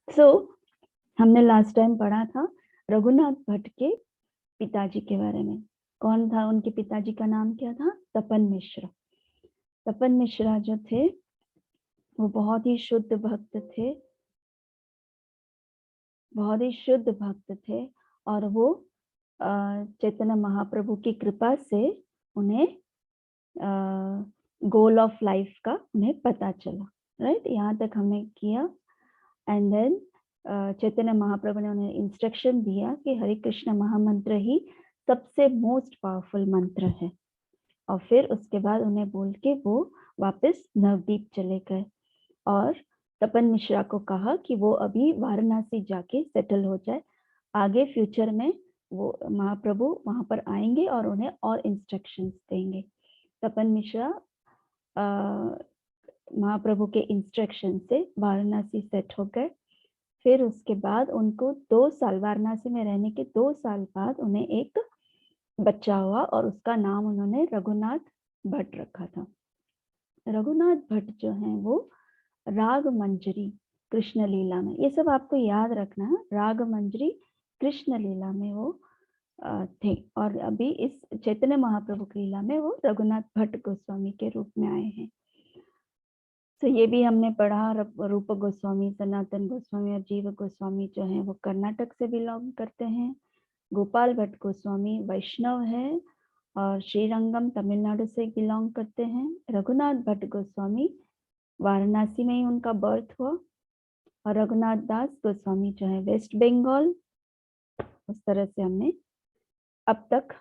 सो हमने last time पढ़ा था रघुनाथ भट्ट के पिताजी के बारे में। कौन था उनके पिताजी का नाम क्या था? तपन मिश्रा। तपन मिश्रा जो थे वो बहुत ही शुद्ध भक्त थे, बहुत ही शुद्ध भक्त थे। और वो चैतन्य महाप्रभु की कृपा से उन्हें गोल ऑफ लाइफ का उन्हें पता चला। राइट, यहाँ तक हमने किया। एंड देन चैतन्य महाप्रभु ने उन्हें इंस्ट्रक्शन दिया कि हरे कृष्ण महामंत्र ही सबसे मोस्ट पावरफुल मंत्र है। और फिर उसके बाद उन्हें बोल के वो वापस नवदीप चले गए और तपन मिश्रा को कहा कि वो अभी वाराणसी जाके सेटल हो जाए, आगे फ्यूचर में वो महाप्रभु वहां पर आएंगे और उन्हें और इंस्ट्रक्शंस देंगे। तपन मिश्रा महाप्रभु के इंस्ट्रक्शन से वाराणसी सेट हो गए। फिर उसके बाद उनको 2 साल वाराणसी में रहने के 2 साल बाद उन्हें एक बच्चा हुआ और उसका नाम उन्होंने रघुनाथ भट्ट रखा था। रघुनाथ भट्ट जो हैं वो राग मंजरी कृष्ण लीला में, ये सब आपको याद रखना है, राग मंजरी कृष्ण लीला में वो थे। और अभी इस चैतन्य महाप्रभु की लीला में वो रघुनाथ भट्ट गोस्वामी के रूप में आए हैं। तो ये भी हमने पढ़ा। रूप गोस्वामी, सनातन गोस्वामी और जीव गोस्वामी जो हैं वो कर्नाटक से बिलोंग करते हैं। गोपाल भट्ट गोस्वामी वैष्णव है और श्रीरंगम तमिलनाडु से बिलोंग करते हैं। रघुनाथ भट्ट गोस्वामी वाराणसी में ही उनका बर्थ हुआ। और रघुनाथ दास गोस्वामी जो है वेस्ट बंगाल। उस तरह से हमने अब तक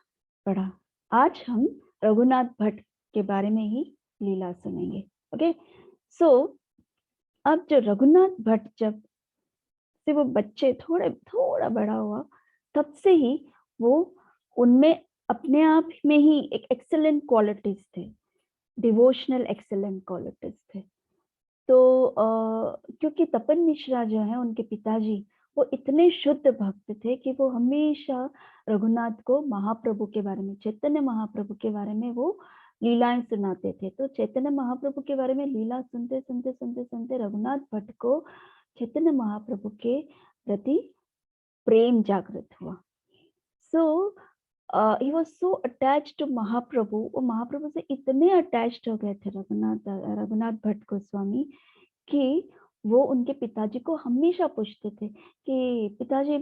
पढ़ा। आज हम रघुनाथ भट्ट के बारे में ही लीला सुनेंगे। ओके, सो अब जो रघुनाथ भट्ट जब से वो बच्चे थोड़ा बड़ा हुआ, तब से ही वो उनमें अपने आप में ही एक एक्सेलेंट क्वालिटीज थे, डिवोशनल एक्सेलेंट क्वालिटीज थे। तो क्योंकि तपन मिश्रा जो है उनके पिताजी, वो इतने शुद्ध भक्त थे कि वो हमेशा रघुनाथ को महाप्रभु के बारे में, चैतन्य महाप्रभु के बारे में वो लीलाएं सुनाते थे। तो चैतन्य महाप्रभु के बारे में लीला सुनते सुनते सुनते सुनते रघुनाथ भट्ट को चैतन्य महाप्रभु के प्रति प्रेम जागृत हुआ। So he was so attached to Mahaprabhu. वो महाप्रभु से इतने अटैच्ड हो गए थे रघुनाथ भट्ट गोस्वामी कि वो उनके पिताजी को हमेशा पूछते थे कि पिताजी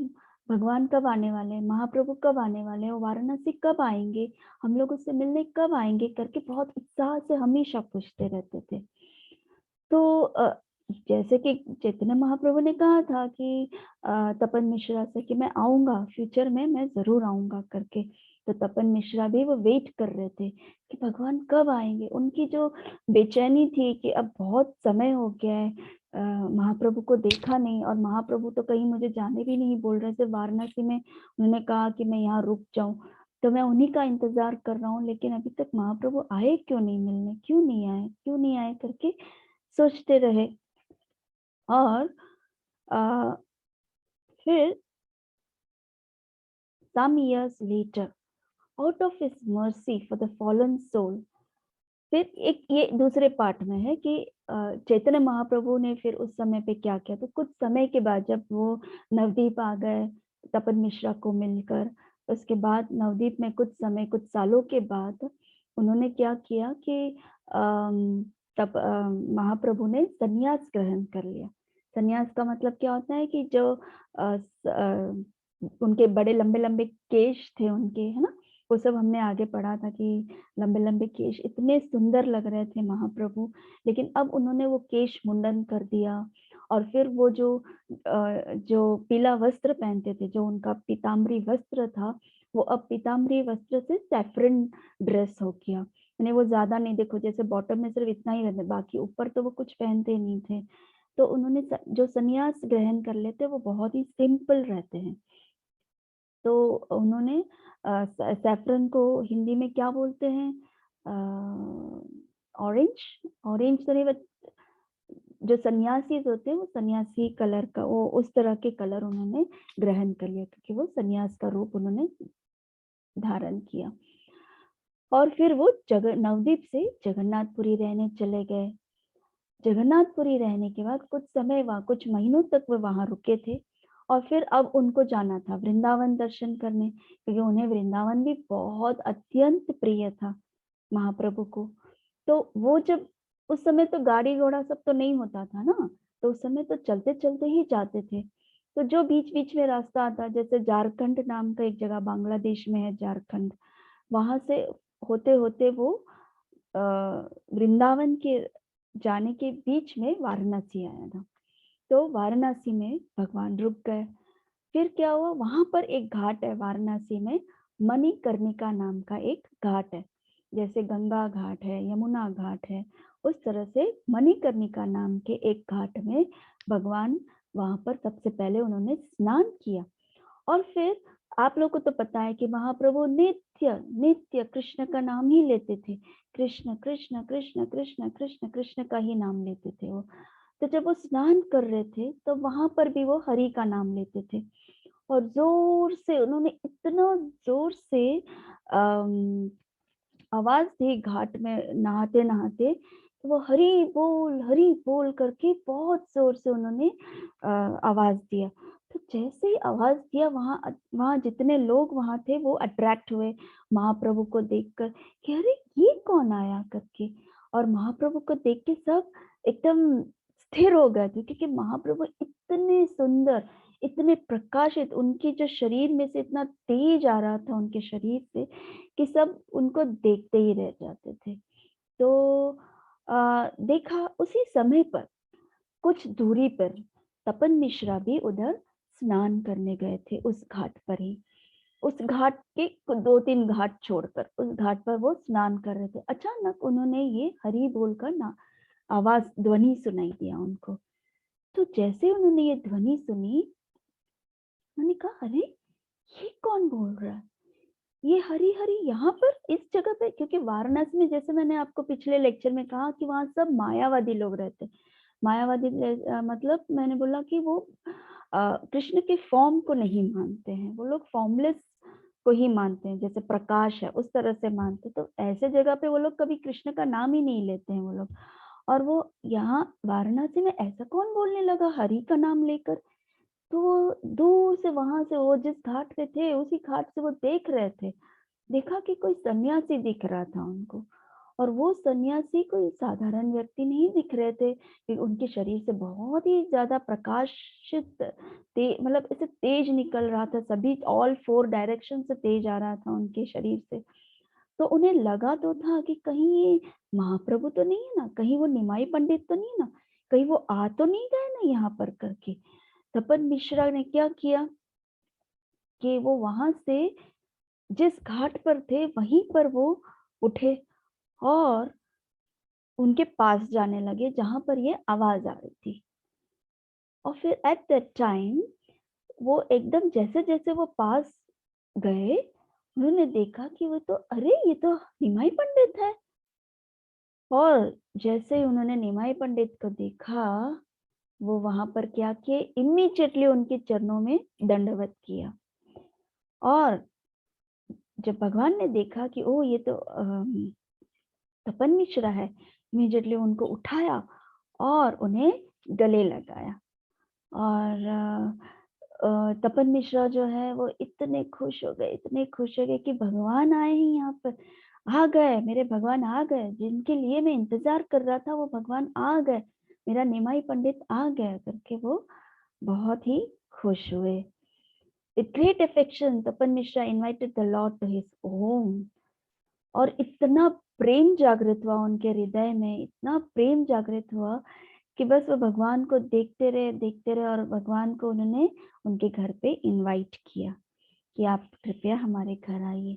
भगवान कब आने वाले हैं, महाप्रभु कब आने वाले हैं, वो वाराणसी कब आएंगे, हम लोग उससे मिलने कब आएंगे करके बहुत उत्साह से हमेशा पूछते रहते थे। तो जैसे कि चैतन्य महाप्रभु ने कहा था कि तपन मिश्रा से कि मैं आऊंगा, फ्यूचर में मैं जरूर आऊंगा करके। तो तपन मिश्रा भी वो वेट कर रहे थे कि भगवान कब आएंगे। उनकी जो बेचैनी थी कि अब बहुत समय हो गया है, महाप्रभु को देखा नहीं, और महाप्रभु तो कहीं मुझे जाने भी नहीं बोल रहे थे वाराणसी में। उन्होंने कहा कि मैं यहाँ रुक जाऊं, तो मैं उन्हीं का इंतजार कर रहा हूँ, लेकिन अभी तक महाप्रभु आए क्यों नहीं मिलने, क्यों नहीं आए करके सोचते रहे। और फिर some years later, out of his mercy for the fallen soul, फिर एक ये दूसरे पार्ट में है कि चैतन्य महाप्रभु ने फिर उस समय पे क्या किया। तो कुछ समय के बाद जब वो नवदीप आ गए तपन मिश्रा को मिलकर, उसके बाद नवदीप में कुछ समय, कुछ सालों के बाद उन्होंने क्या किया कि तब महाप्रभु ने संन्यास ग्रहण कर लिया। संन्यास का मतलब क्या होता है कि जो उनके बड़े लंबे लंबे केश थे उनके, है ना, वो सब हमने आगे पढ़ा था कि लंबे लंबे केश इतने सुंदर लग रहे थे महाप्रभु, लेकिन अब उन्होंने वो केश मुंडन कर दिया। और फिर वो जो पीला वस्त्र पहनते थे, जो उनका पीताम्बरी वस्त्र था, वो अब पीताम्बरी वस्त्र से सैफरन ड्रेस हो गया। यानी वो ज्यादा नहीं, देखो जैसे बॉटम में सिर्फ इतना ही रहता, बाकी ऊपर तो वो कुछ पहनते नहीं थे। तो उन्होंने जो संन्यास ग्रहण कर लेते वो बहुत ही सिंपल रहते हैं। तो उन्होंने सैफरन को हिंदी में क्या बोलते हैं, ऑरेंज तो नहीं, जो सन्यासी होते हैं वो सन्यासी कलर का, वो उस तरह के कलर उन्होंने ग्रहण कर लिया, क्योंकि वो सन्यास का रूप उन्होंने धारण किया। और फिर वो नवदीप से जगन्नाथपुरी रहने चले गए। जगन्नाथपुरी रहने के बाद कुछ समय वहाँ, कुछ महीनों तक वो वहां रुके थे। और फिर अब उनको जाना था वृंदावन दर्शन करने, क्योंकि उन्हें वृंदावन भी बहुत अत्यंत प्रिय था महाप्रभु को। तो वो जब उस समय तो गाड़ी घोड़ा सब तो नहीं होता था ना, तो उस समय तो चलते चलते ही जाते थे। तो जो बीच बीच में रास्ता आता, जैसे झारखंड नाम का एक जगह बांग्लादेश में है झारखंड, वहां से होते होते वो वृंदावन के जाने के बीच में वाराणसी आया था। तो वाराणसी में भगवान रुक गए। फिर क्या हुआ, वहां पर एक घाट है वाराणसी में, मणिकर्णिका नाम का एक घाट है। जैसे गंगा घाट है, यमुना घाट है, उस तरह से मणिकर्णिका नाम के एक घाट में भगवान, वहां पर सबसे पहले उन्होंने स्नान किया। और फिर आप लोग को तो पता है कि महाप्रभु नित्य नित्य कृष्ण का नाम ही लेते थे। कृष्ण कृष्ण कृष्ण कृष्ण कृष्ण कृष्ण का ही नाम लेते थे वो। तो जब वो स्नान कर रहे थे तो वहां पर भी वो हरि का नाम लेते थे। और जोर से उन्होंने, इतना जोर से आवाज दी घाट में नहाते नहाते, तो वो हरि बोल करके बहुत जोर से उन्होंने आवाज दिया। तो जैसे ही आवाज दिया, वहां वहां जितने लोग वहां थे वो अट्रैक्ट हुए महाप्रभु को देखकर, कि अरे ये कौन आया करके। और महाप्रभु को देख के सब एकदम स्थिर हो गए थे, क्योंकि महाप्रभु इतने सुंदर, इतने प्रकाशित, उनके जो शरीर में से इतना तेज आ रहा था उनके शरीर से, कि सब उनको देखते ही रह जाते थे। तो देखा उसी समय पर कुछ दूरी पर तपन मिश्रा भी उधर स्नान करने गए थे, उस घाट पर ही। उस घाट के 2-3 घाट छोड़कर उस घाट पर वो स्नान कर रहे थे। अचानक उन्होंने ये हरि बोल कर ना आवाज, ध्वनि सुनाई दिया उनको। तो जैसे उन्होंने ये ध्वनि सुनी, उन्होंने कहा अरे ये कौन बोल रहा है, ये हरि हरि यहाँ पर इस जगह पे। क्योंकि वाराणसी में, जैसे मैंने आपको पिछले लेक्चर में कहा, कि वहां सब मायावादी लोग रहते। मायावादी मतलब मैंने बोला कि वो कृष्ण के फॉर्म को नहीं मानते हैं, वो लोग फॉर्मलेस को ही मानते हैं, जैसे प्रकाश है उस तरह से मानते। तो ऐसे जगह पे वो लोग कभी कृष्ण का नाम ही नहीं लेते हैं वो लोग। और वो यहाँ वाराणसी में ऐसा कौन बोलने लगा हरि का नाम लेकर। तो वो दूर से, वहां से, वो जिस घाट पे थे उसी घाट से वो देख रहे थे, देखा कि कोई सन्यासी दिख रहा था उनको। और वो सन्यासी कोई साधारण व्यक्ति नहीं दिख रहे थे, कि उनके शरीर से बहुत ही ज्यादा प्रकाशित मतलब ऐसे तेज निकल रहा था, सभी ऑल 4 डायरेक्शन से तेज आ रहा था उनके शरीर से। तो उन्हें लगा तो था कि कहीं ये महाप्रभु तो नहीं है ना, कहीं वो निमाई पंडित तो नहीं है ना, कहीं वो आ तो नहीं गए ना यहाँ पर करके। तपन मिश्रा ने क्या किया कि वो वहां से जिस घाट पर थे वहीं पर वो उठे और उनके पास जाने लगे जहां पर ये आवाज आ रही थी। और फिर एट दैट टाइम वो एकदम, जैसे जैसे वो पास गए, उन्होंने देखा कि वो तो, अरे ये तो निमाई पंडित है। और जैसे ही उन्होंने निमाई पंडित को देखा, वो वहां पर क्या किए, इमीडिएटली उनके चरणों में दंडवत किया। और जब भगवान ने देखा कि ओ ये तो तपन मिश्रा है, इमीडिएटली उनको उठाया और उन्हें गले लगाया। और तपन मिश्रा जो है वो इतने खुश हो गए, इतने खुश हो गए कि भगवान आए हैं यहाँ पर, आ गए, मेरे भगवान आ गए, जिनके लिए मैं इंतजार कर रहा था वो भगवान आ गए, मेरा निमाई पंडित आ गया करके वो बहुत ही खुश हुए। With great affection, Tapan Mishra invited the Lord to his home. और इतना प्रेम जागृत हुआ उनके हृदय में, इतना प्रेम जागृत हुआ कि बस वो भगवान को देखते रहे। और भगवान को उन्होंने उनके घर पे इनवाइट किया कि आप कृपया हमारे घर आइए।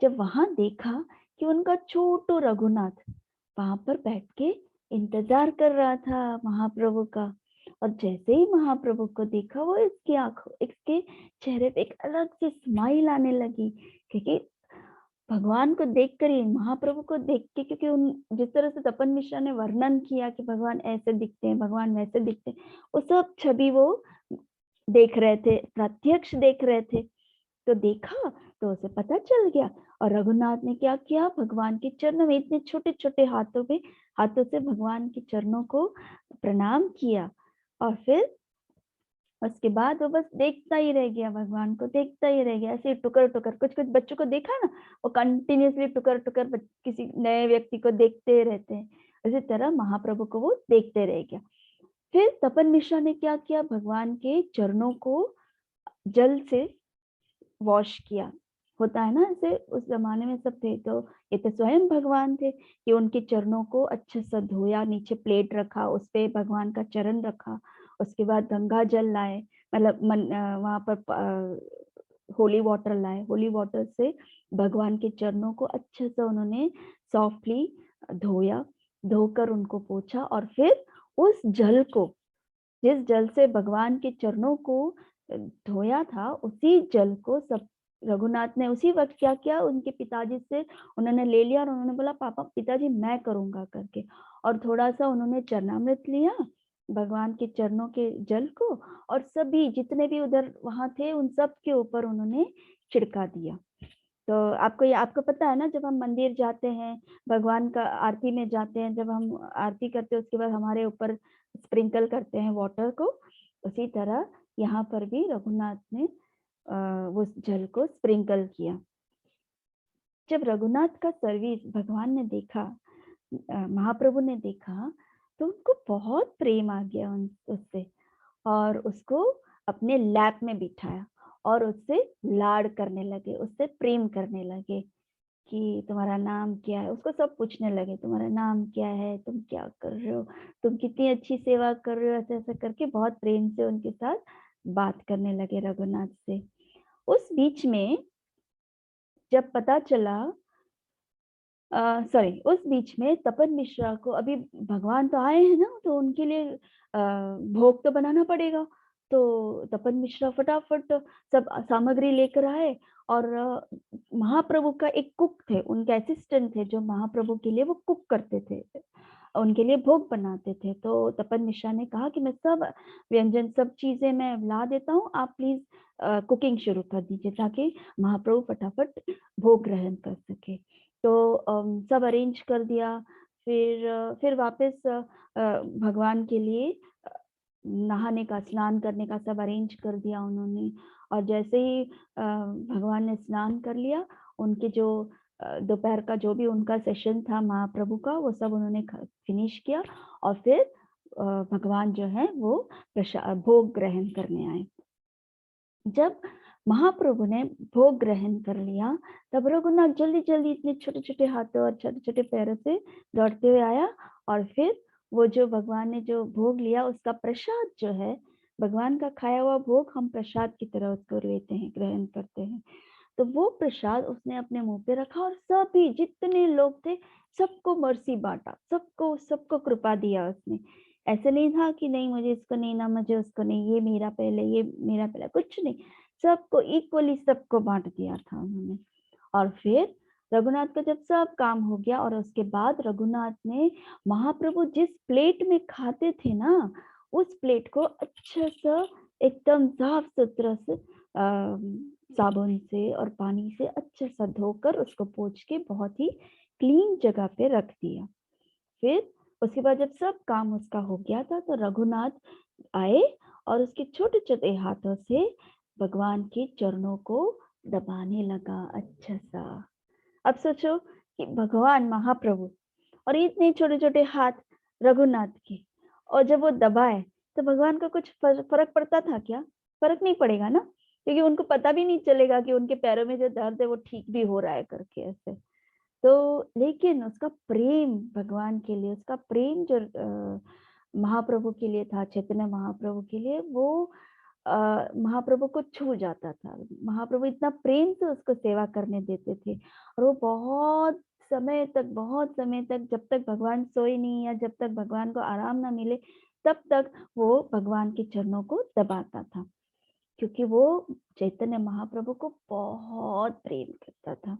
जब वहां देखा कि उनका छोटू रघुनाथ वहां पर बैठ के इंतजार कर रहा था महाप्रभु का, और जैसे ही महाप्रभु को देखा, वो इसकी आंखों, इसके चेहरे पे एक अलग सी स्माइल आने लगी। क्योंकि भगवान को देखकर ही, महाप्रभु को देख के, क्योंकि उन जिस तरह से तपन मिश्रा ने वर्णन किया कि भगवान ऐसे दिखते हैं, भगवान वैसे दिखते हैं, वो सब छवि वो देख रहे थे, प्रत्यक्ष देख रहे थे। तो देखा तो उसे पता चल गया। और रघुनाथ ने क्या किया, भगवान के चरणों में इतने छोटे छोटे हाथों से भगवान के चरणों को प्रणाम किया। और फिर उसके बाद वो बस देखता ही रह गया, भगवान को देखता ही रह गया, ऐसे टुकर टुकर। कुछ कुछ बच्चों को देखा ना, वो कंटिन्यूअसली टुकर टुकर किसी नए व्यक्ति को देखते रहते हैं, इसी तरह महाप्रभु को वो देखते रह गया। फिर तपन मिश्रा ने क्या किया, भगवान के चरणों को जल से वॉश किया। होता है ना ऐसे, उस जमाने में सब थे, तो ये तो स्वयं भगवान थे कि उनके चरणों को अच्छे से धोया, नीचे प्लेट रखा, उस पे भगवान का चरण रखा, उसके बाद गंगा जल लाए, मतलब वहां पर होली वाटर लाए, होली वाटर से भगवान के चरणों को अच्छे से उन्होंने सॉफ्टली धोया, धोकर उनको पोंछा। और फिर उस जल को, जिस जल से भगवान के चरणों को धोया था, उसी जल को सब रघुनाथ ने उसी वक्त क्या किया, उनके पिताजी से उन्होंने ले लिया और उन्होंने बोला पापा, पिताजी मैं करूंगा करके। और थोड़ा सा उन्होंने चरणामृत लिया भगवान के चरणों के जल को, और सभी जितने भी उधर वहां थे उन सब के ऊपर उन्होंने छिड़का दिया। तो आपको पता है ना, जब हम मंदिर जाते हैं, भगवान का आरती में जाते हैं, जब हम आरती करते हैं उसके बाद हमारे ऊपर स्प्रिंकल करते हैं वाटर को, उसी तरह यहाँ पर भी रघुनाथ ने वो जल को स्प्रिंकल किया। जब रघुनाथ का सर्विस भगवान ने देखा, महाप्रभु ने देखा, तो उनको बहुत प्रेम आ गया उससे, और उसको अपने लैप में बिठाया और उससे लाड करने लगे, उससे प्रेम करने लगे कि तुम्हारा नाम क्या है। उसको सब पूछने लगे, तुम्हारा नाम क्या है, तुम क्या कर रहे हो, तुम कितनी अच्छी सेवा कर रहे हो, ऐसे ऐसे करके बहुत प्रेम से उनके साथ बात करने लगे रघुनाथ से। उस बीच में जब पता चला, उस बीच में तपन मिश्रा को, अभी भगवान तो आए हैं ना, तो उनके लिए भोग तो बनाना पड़ेगा। तो तपन मिश्रा फटाफट सब सामग्री लेकर आए, और महाप्रभु का एक कुक थे, उनके असिस्टेंट थे, जो महाप्रभु के लिए वो कुक करते थे, उनके लिए भोग बनाते थे। तो तपन मिश्रा ने कहा कि मैं सब व्यंजन, सब चीजें मैं ला देता हूँ, आप प्लीज कुकिंग शुरू कर दीजिए, ताकि महाप्रभु फटाफट भोग ग्रहण कर सके। तो सब अरेंज कर दिया। फिर वापस भगवान के लिए नहाने का, स्नान करने का सब अरेंज कर दिया उन्होंने। और जैसे ही भगवान ने स्नान कर लिया, उनके जो दोपहर का जो भी उनका सेशन था महाप्रभु का, वो सब उन्होंने फिनिश किया, और फिर भगवान जो है वो भोग ग्रहण करने आए। जब महाप्रभु ने भोग ग्रहण कर लिया, तब रघुनाथ जल्दी जल्दी इतने छोटे छोटे हाथों और छोटे छोटे पैरों से दौड़ते हुए आया, और फिर वो जो भगवान ने जो भोग लिया, उसका प्रसाद जो है, भगवान का खाया हुआ भोग हम प्रसाद की तरह उसको लेते हैं, ग्रहण करते हैं। तो वो प्रसाद उसने अपने मुंह पे रखा, और सभी जितने लोग थे सबको मर्सी बांटा, सबको सबको कृपा दिया उसने। ऐसे नहीं था कि नहीं मुझे इसको नहीं, ना मुझे उसको नहीं, ये मेरा पहले, ये मेरा पहले, कुछ नहीं, सबको इक्वली सबको बांट दिया था उन्होंने। और फिर रघुनाथ का जब सब काम हो गया, और उसके बाद रघुनाथ ने, महाप्रभु जिस प्लेट में खाते थे ना, उस प्लेट को अच्छा सा एकदम साफ सुथरा से साबुन से और पानी से अच्छा सा धोकर, उसको पोंछ के बहुत ही क्लीन जगह पे रख दिया। फिर उसके बाद जब सब काम उसका हो गया था, तो रघुनाथ आए और उसके छोटे छोटे हाथों से भगवान के चरणों को दबाने लगा अच्छा सा। अब सोचो कि भगवान महाप्रभु और इतने छोटे छोटे हाथ रघुनाथ के, और जब वो दबाए तो भगवान को कुछ फर्क पड़ता था क्या? फर्क नहीं पड़ेगा ना, क्योंकि उनको पता भी नहीं चलेगा कि उनके पैरों में जो दर्द है वो ठीक भी हो रहा है करके ऐसे। तो लेकिन उसका प्रेम भगवान के लिए, उसका प्रेम जो महाप्रभु के लिए था, चैतन्य महाप्रभु के लिए, वो महाप्रभु को छू जाता था। महाप्रभु इतना प्रेम से उसको सेवा करने देते थे, और वो बहुत समय तक, जब तक भगवान सोए नहीं या जब तक भगवान को आराम ना मिले, तब तक वो भगवान के चरणों को दबाता था, क्योंकि वो चैतन्य महाप्रभु को बहुत प्रेम करता था।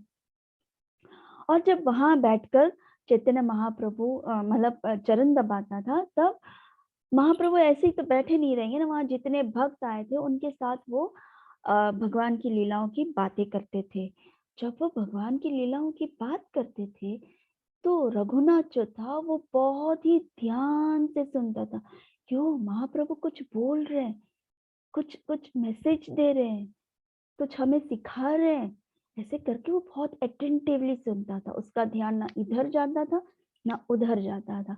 और जब वहां बैठकर चैतन्य महाप्रभु मतलब चरण दबाता था, तब महाप्रभु ऐसे ही तो बैठे नहीं रहेंगे ना, वहां जितने भक्त आए थे उनके साथ वो भगवान की लीलाओं की बातें करते थे। जब वो भगवान की लीलाओं की बात करते थे, तो रघुनाथ जो था वो बहुत ही ध्यान से सुनता था। क्यों महाप्रभु कुछ बोल रहे हैं, कुछ कुछ मैसेज दे रहे हैं, कुछ हमें सिखा रहे हैं, ऐसे करके वो बहुत अटेंटिवली सुनता था। उसका ध्यान ना इधर जाता था ना उधर जाता था।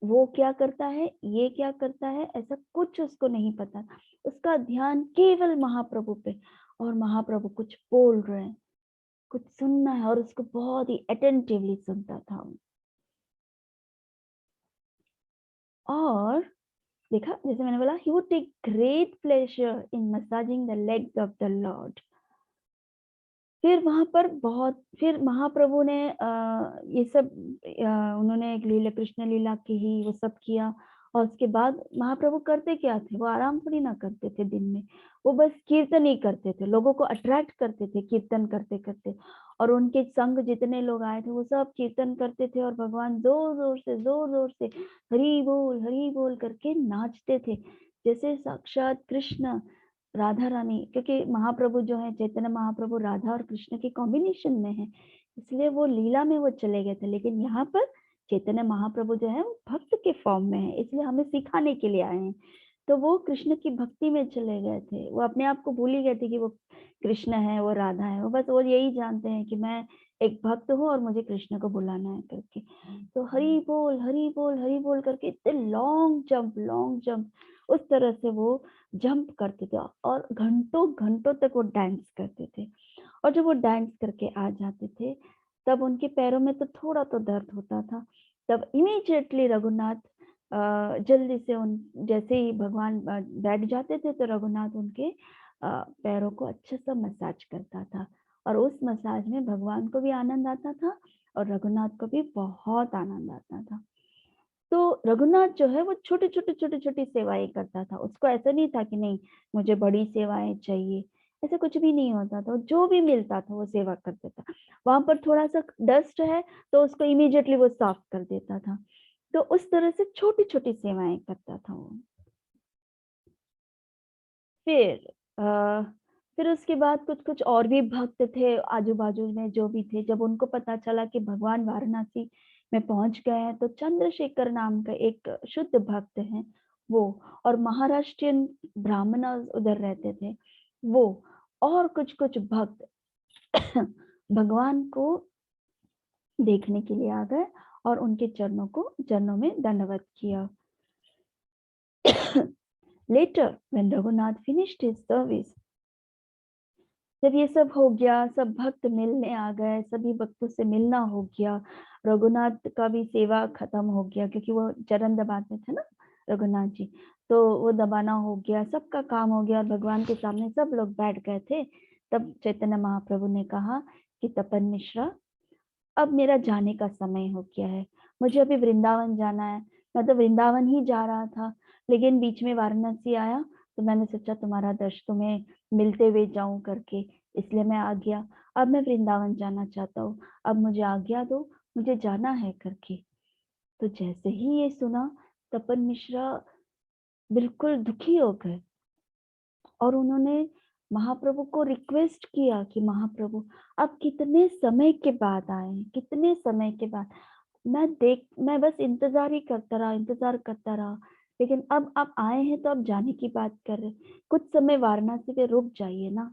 वो क्या करता है, ये क्या करता है, ऐसा कुछ उसको नहीं पता था। उसका ध्यान केवल महाप्रभु पे, और महाप्रभु कुछ बोल रहे हैं, कुछ सुनना है, और उसको बहुत ही अटेंटिवली सुनता था। और देखा, जैसे मैंने बोला, he would take great pleasure in massaging the legs of the Lord. फिर वहां पर बहुत, फिर महाप्रभु ने ये सब उन्होंने एक लीला, कृष्ण लीला की ही वो सब किया। और उसके बाद महाप्रभु करते क्या थे, वो आराम थोड़ी ना करते थे दिन में, वो बस कीर्तन ही करते थे, लोगों को अट्रैक्ट करते थे कीर्तन करते करते। और उनके संग जितने लोग आए थे वो सब कीर्तन करते थे, और भगवान जोर जोर से हरी बोल करके नाचते थे, जैसे साक्षात कृष्ण राधा रानी। क्योंकि महाप्रभु जो है, चैतन्य महाप्रभु राधा और कृष्ण के कॉम्बिनेशन में है, इसलिए वो लीला में वो चले गए थे। लेकिन यहाँ पर चैतन्य महाप्रभु जो है वो भक्त के फॉर्म में है, इसलिए हमें सिखाने के लिए आए हैं। तो वो कृष्ण की भक्ति में चले गए थे, वो अपने आप को भूल ही गए थे कि वो कृष्ण है, वो राधा है। वो बस वो यही जानते हैं कि मैं एक भक्त हूँ और मुझे कृष्ण को बुलाना है करके। तो हरी बोल करके इतने लॉन्ग जंप उस तरह से वो जंप करते थे, और घंटों घंटों तक वो डांस करते थे। और जब वो डांस करके आ जाते थे, तब उनके पैरों में तो थोड़ा तो दर्द होता था। तब इमीडिएटली रघुनाथ जल्दी से उन, जैसे ही भगवान बैठ जाते थे, तो रघुनाथ उनके पैरों को अच्छे से मसाज करता था। और उस मसाज में भगवान को भी आनंद आता था, और रघुनाथ को भी बहुत आनंद आता था। तो रघुनाथ जो है वो छोटी सेवाएं करता था। उसको ऐसा नहीं था कि नहीं मुझे बड़ी सेवाएं चाहिए, ऐसा कुछ भी नहीं होता था। जो भी मिलता था वो सेवा कर देता। वहां पर थोड़ा सा डस्ट है तो उसको इमीडिएटली वो साफ कर देता था। तो उस तरह से छोटी छोटी सेवाएं करता था वो। फिर फिर उसके बाद कुछ कुछ और भी भक्त थे आजू बाजू में जो भी थे। जब उनको पता चला कि भगवान वाराणसी में पहुंच गए हैं, तो चंद्रशेखर नाम का एक शुद्ध भक्त है वो, और महाराष्ट्रियन ब्राह्मण उधर रहते थे वो, और कुछ कुछ भक्त भगवान को देखने के लिए आ गए और उनके चरणों में दंडवत किया। Later, when Raghunath finished his service, जब ये सब हो गया, सब भक्त मिलने आ गए, सभी भक्तों से मिलना हो गया, रघुनाथ का भी सेवा खत्म हो गया, क्योंकि वो चरण दबाते थे ना रघुनाथ जी, तो वो दबाना हो गया, सबका काम हो गया, भगवान के सामने सब लोग बैठ गए थे। तब चैतन्य महाप्रभु ने कहा कि तपन मिश्रा, अब मेरा जाने का समय हो गया है, मुझे अभी वृंदावन जाना है। मैं तो वृंदावन ही जा रहा था, लेकिन बीच में वाराणसी आया, तो मैंने सोचा तुम्हारा दर्शन, तुम्हें मिलते हुए जाऊं करके, इसलिए मैं आ गया। अब मैं वृंदावन जाना चाहता हूँ, अब मुझे आज्ञा दो, मुझे जाना है करके। तो जैसे ही ये सुना, तपन मिश्रा बिल्कुल दुखी हो गए, और उन्होंने महाप्रभु को रिक्वेस्ट किया कि महाप्रभु, अब कितने समय के बाद आए हैं, कितने समय के बाद, मैं बस इंतजार करता रहा, लेकिन अब आप आए हैं तो आप जाने की बात कर रहे हैं, कुछ समय वाराणसी पे रुक जाइए ना,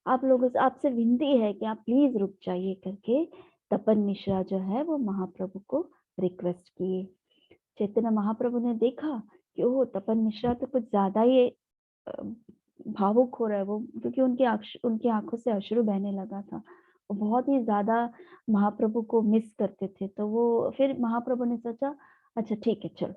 आप लोगों से आपसे विनती है कि आप प्लीज रुक जाइए करके तपन मिश्रा जो है वो महाप्रभु को रिक्वेस्ट किए। चैतन्य महाप्रभु ने देखा कि ओह, तपन मिश्रा तो कुछ ज्यादा ही अ, भावुक हो रहा है वो, क्योंकि उनकी आंखों से अश्रु बहने लगा था। वो बहुत ही ज्यादा महाप्रभु को मिस करते थे। तो वो फिर महाप्रभु ने सोचा, अच्छा ठीक है चलो,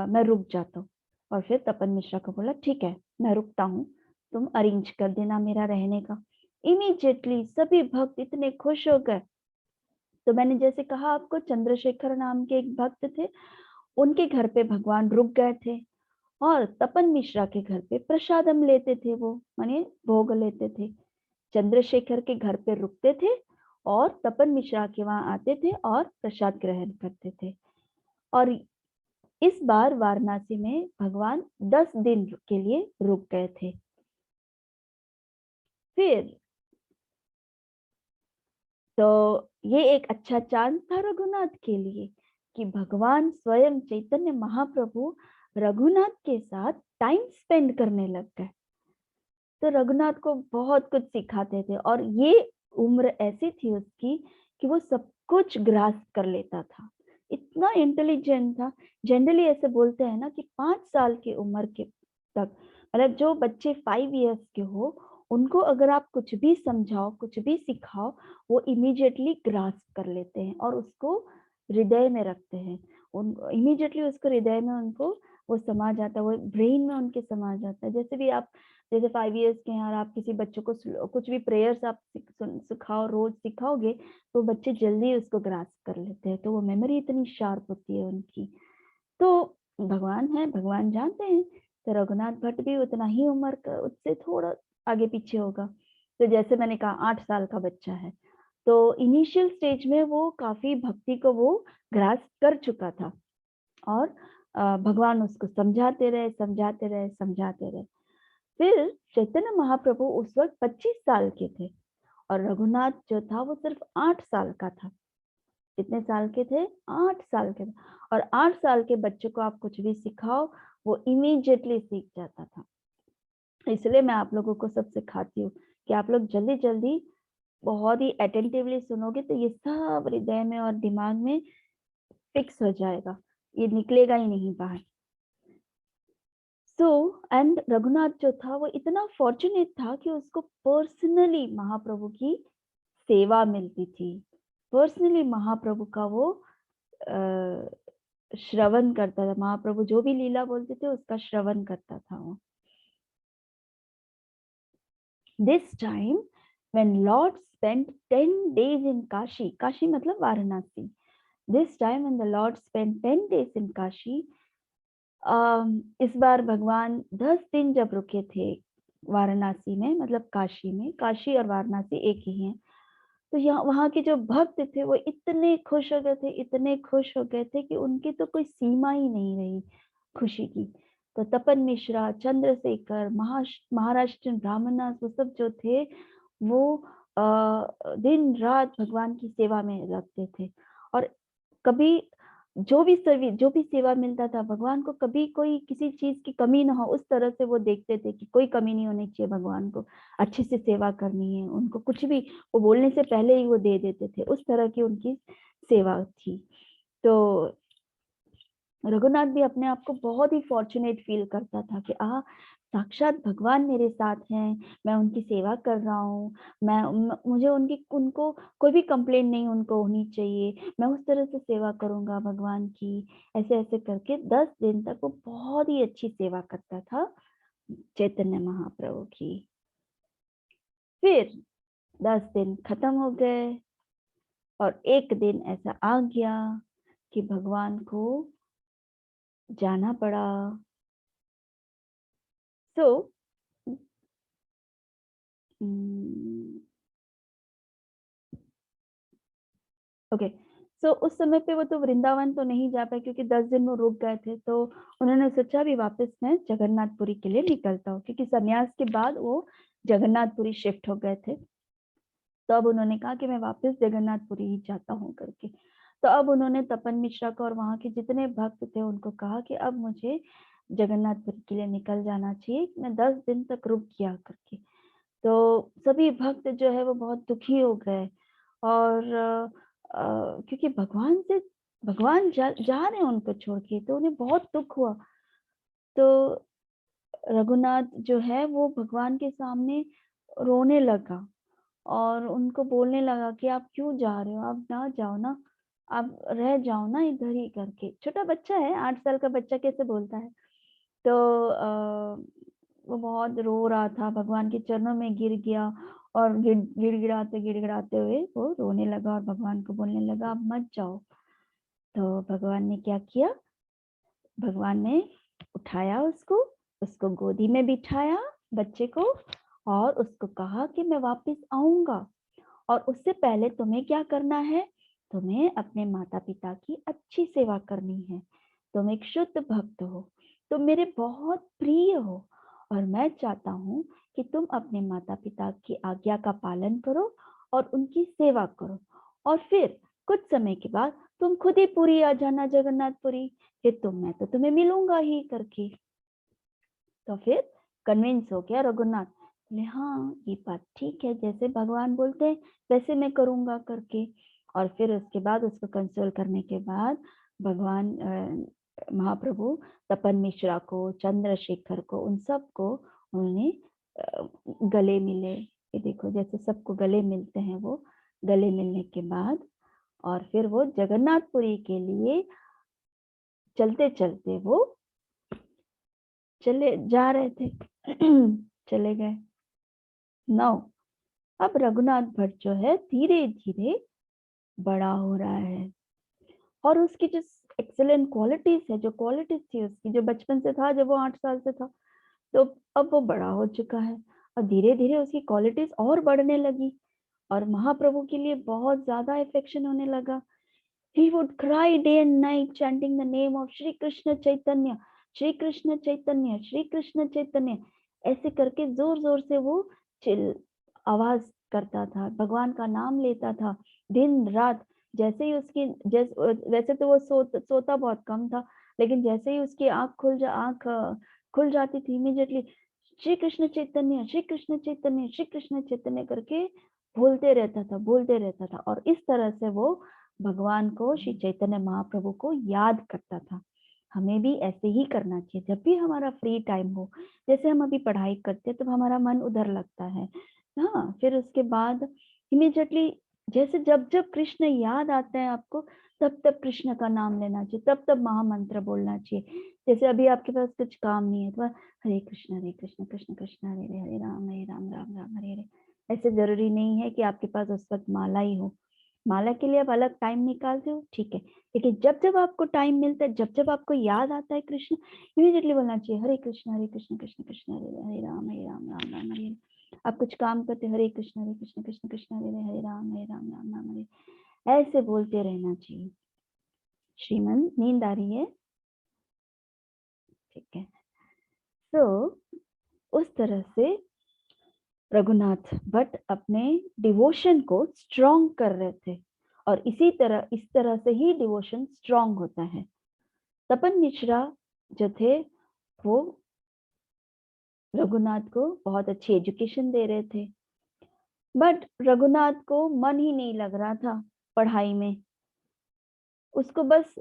मैं रुक जाता हूँ। और फिर तपन मिश्रा को बोला, ठीक है मैं रुकता हूँ, तुम अरेंज कर देना मेरा रहने का। इमीडिएटली सभी भक्त इतने खुश हो गए। तो मैंने जैसे कहा आपको, चंद्रशेखर नाम के एक भक्त थे, उनके घर पे भगवान रुक गए थे, और तपन मिश्रा के घर पे प्रसादम लेते थे, वो माने भोग लेते थे। चंद्रशेखर के घर पे रुकते थे, और तपन मिश्रा के वहां आते थे और प्रसाद ग्रहण करते थे। और इस बार वाराणसी में भगवान 10 दिन के लिए रुक गए थे। फिर तो ये एक अच्छा चांस था रघुनाथ के लिए कि भगवान स्वयं चैतन्य महाप्रभु रघुनाथ के साथ टाइम स्पेंड करने लग गए। तो रघुनाथ को बहुत कुछ सिखाते थे और ये उम्र ऐसी थी उसकी कि वो सब कुछ ग्रास्प कर लेता था, इतना इंटेलिजेंट था। जनरली ऐसे बोलते हैं ना कि 5 साल की उम्र के तक, मतलब जो बच्चे 5 इयर्स के हो, उनको अगर आप कुछ भी समझाओ, कुछ भी सिखाओ, वो इमीडिएटली ग्रास्प कर लेते हैं और उसको हृदय में रखते हैं। उन इमीडिएटली उसको हृदय में उनको वो समा जाता है, वो ब्रेन में उनके समा जाता है। जैसे भी आप, जैसे 5 इयर्स के हैं और आप किसी बच्चों को कुछ भी प्रेयर्स आप सिखाओ, रोज सिखाओगे, तो बच्चे जल्दी उसको ग्रास्प कर लेते हैं। तो वो मेमोरी इतनी शार्प होती है उनकी। तो भगवान है, भगवान जानते हैं। तो रघुनाथ भट्ट भी उतना ही उम्र का, उससे थोड़ा आगे पीछे होगा। तो जैसे मैंने कहा 8 साल का बच्चा है, तो इनिशियल स्टेज में वो काफी भक्ति को वो ग्रास्प कर चुका था और भगवान उसको समझाते रहे, समझाते रहे, समझाते रहे। फिर चैतन्य महाप्रभु उस वक्त 25 साल के थे और रघुनाथ जो था वो सिर्फ 8 साल का था। कितने साल के थे? 8 साल के थे। और 8 साल के बच्चे को आप कुछ भी सिखाओ, वो इमीडिएटली सीख जाता था। इसलिए मैं आप लोगों को सब सिखाती हूँ कि आप लोग जल्दी जल्दी बहुत ही अटेंटिवली सुनोगे तो ये सब हृदय में और दिमाग में फिक्स हो जाएगा, ये निकलेगा ही नहीं बाहर। एंड रघुनाथ जो था वो इतना फॉर्चुनेट था कि उसको पर्सनली महाप्रभु की सेवा मिलती थी। पर्सनली महाप्रभु का वो श्रवण करता था, महाप्रभु जो भी लीला बोलते थे उसका श्रवण करता था वो। This time when Lord spent 10 days in Kashi, Kashi मतलब Varanasi, this time when the Lord spent 10 days in Kashi, इस बार भगवान 10 दिन जब रुके थे वाराणसी में, मतलब काशी में, काशी और वाराणसी एक ही है। तो यहाँ वहाँ के जो भक्त थे वो इतने खुश हो गए थे, इतने खुश हो गए थे कि उनकी तो कोई सीमा ही नहीं रही खुशी की। तो तपन मिश्रा, चंद्रशेखर, महाराष्ट्र ब्राह्मणास, वो सब जो थे वो दिन रात भगवान की सेवा में लगते थे। और कभी जो भी सेवा मिलता था भगवान को, कभी कोई किसी चीज की कमी ना हो, उस तरह से वो देखते थे कि कोई कमी नहीं होनी चाहिए, भगवान को अच्छे से सेवा करनी है, उनको कुछ भी वो बोलने से पहले ही वो दे देते थे, उस तरह की उनकी सेवा थी। तो रघुनाथ भी अपने आप को बहुत ही फॉर्चुनेट फील करता था कि साक्षात भगवान मेरे साथ हैं, मैं उनकी सेवा कर रहा हूँ, मुझे उनको कोई भी कंप्लेंट नहीं उनको होनी चाहिए, मैं उस तरह से सेवा करूंगा भगवान की। ऐसे ऐसे करके 10 दिन तक वो बहुत ही अच्छी सेवा करता था चैतन्य महाप्रभु की। फिर 10 दिन खत्म हो गए और एक दिन ऐसा आ गया कि भगवान को जाना पड़ा। सो ओके, सो उस समय पे वो तो वृंदावन तो नहीं जा पाए क्योंकि 10 दिन वो रुक गए थे। तो उन्होंने सोचा भी वापस मैं जगन्नाथपुरी के लिए निकलता हूँ, क्योंकि सन्यास के बाद वो जगन्नाथपुरी शिफ्ट हो गए थे। तो अब उन्होंने कहा कि मैं वापस जगन्नाथपुरी ही जाता हूँ करके। तो अब उन्होंने तपन मिश्रा को और वहाँ के जितने भक्त थे उनको कहा कि अब मुझे जगन्नाथपुरी के लिए निकल जाना चाहिए, मैं 10 दिन तक रुक गया करके। तो सभी भक्त जो है वो बहुत दुखी हो गए और क्योंकि भगवान जा रहे हैं उनको छोड़ के, तो उन्हें बहुत दुख हुआ। तो रघुनाथ जो है वो भगवान के सामने रोने लगा और उनको बोलने लगा कि आप क्यों जा रहे हो, आप ना जाओ ना, आप रह जाओ ना इधर ही करके। छोटा बच्चा है, 8 साल का बच्चा कैसे बोलता है। तो वो बहुत रो रहा था, भगवान के चरणों में गिर गया और गिड़गिड़ाते हुए वो रोने लगा और भगवान को बोलने लगा आप मत जाओ। तो भगवान ने क्या किया, भगवान ने उठाया उसको, उसको गोदी में बिठाया बच्चे को, और उसको कहा कि मैं वापस आऊंगा, और उससे पहले तुम्हें क्या करना है, तुम्हें अपने माता पिता की अच्छी सेवा करनी है। तुम एक शुद्ध भक्त हो, तुम मेरे बहुत प्रिय हो, और मैं चाहता हूँ कि तुम अपने माता पिता की आज्ञा का पालन करो और उनकी सेवा करो, और फिर कुछ समय के बाद तुम खुद ही पुरी आ जाना, जगन्नाथपुरी, फिर मैं तो तुम्हें मिलूंगा ही करके। तो फिर कन्विंस हो गया रघुनाथ, बोले हाँ ये बात ठीक है, जैसे भगवान बोलते हैं वैसे मैं करूंगा करके। और फिर उसके बाद उसको कंसोल करने के बाद भगवान महाप्रभु तपन मिश्रा को, चंद्रशेखर को, उन सबको उन्होंने गले मिले। ये देखो जैसे सबको गले मिलते हैं, वो गले मिलने के बाद और फिर वो जगन्नाथपुरी के लिए चलते चलते वो चले जा रहे थे। चले गए। 9, अब रघुनाथ भट्ट जो है धीरे धीरे बड़ा हो रहा है, और उसकी जो एक्सेलेंट क्वालिटीज है, जो क्वालिटीज थी उसकी, जो बचपन से था, जब वो 8 साल से था, तो अब वो बड़ा हो चुका है और धीरे धीरे उसकी क्वालिटीज और बढ़ने लगी, और महाप्रभु के लिए बहुत ज्यादा अफेक्शन होने लगा। He would cry day and night chanting the name of Shri Krishna Chaitanya, Shri Krishna Chaitanya, Shri Krishna Chaitanya। ऐसे करके जोर जोर से वो आवाज करता था, भगवान का नाम लेता था दिन रात। जैसे ही उसकी वैसे तो वो सोता बहुत कम था, लेकिन जैसे ही उसकी आंख खुल जाती थी, इमीडिएटली श्री कृष्ण चैतन्य, श्री कृष्ण चैतन्य, श्री कृष्ण चैतन्य करके बोलते रहता था। और इस तरह से वो भगवान को, श्री चैतन्य महाप्रभु को याद करता था। हमें भी ऐसे ही करना चाहिए, जब भी हमारा फ्री टाइम हो, जैसे हम अभी पढ़ाई करते हैं तो हमारा मन उधर लगता है। हाँ, फिर उसके बाद इमीडिएटली जैसे जब जब कृष्ण याद आते हैं आपको, तब तब कृष्ण का नाम लेना चाहिए, तब तब महामंत्र बोलना चाहिए। जैसे अभी आपके पास कुछ काम नहीं है तो हरे कृष्ण कृष्ण कृष्ण हरे हरे, हरे राम राम राम हरे हरे। ऐसे जरूरी नहीं है कि आपके पास उस वक्त माला ही हो, माला के लिए आप अलग टाइम निकालते हो, ठीक है, लेकिन जब जब आपको टाइम मिलता है, जब जब आपको याद आता है कृष्ण, इमीडिएटली बोलना चाहिए हरे कृष्ण कृष्ण कृष्ण हरे हरे राम राम राम हरे हरे। आप कुछ काम करते, हरे कृष्ण कृष्ण कृष्ण हरे हरे राम राम राम हरे, ऐसे बोलते रहना चाहिए। श्रीमन, नींद आ रही है? ठीक है। तो उस तरह से रघुनाथ भट्ट अपने डिवोशन को स्ट्रॉन्ग कर रहे थे, और इस तरह से ही डिवोशन स्ट्रॉन्ग होता है। तपन मिश्रा जो थे वो रघुनाथ को बहुत अच्छी एजुकेशन दे रहे थे, बट रघुनाथ को मन ही नहीं लग रहा था पढ़ाई में। उसको बस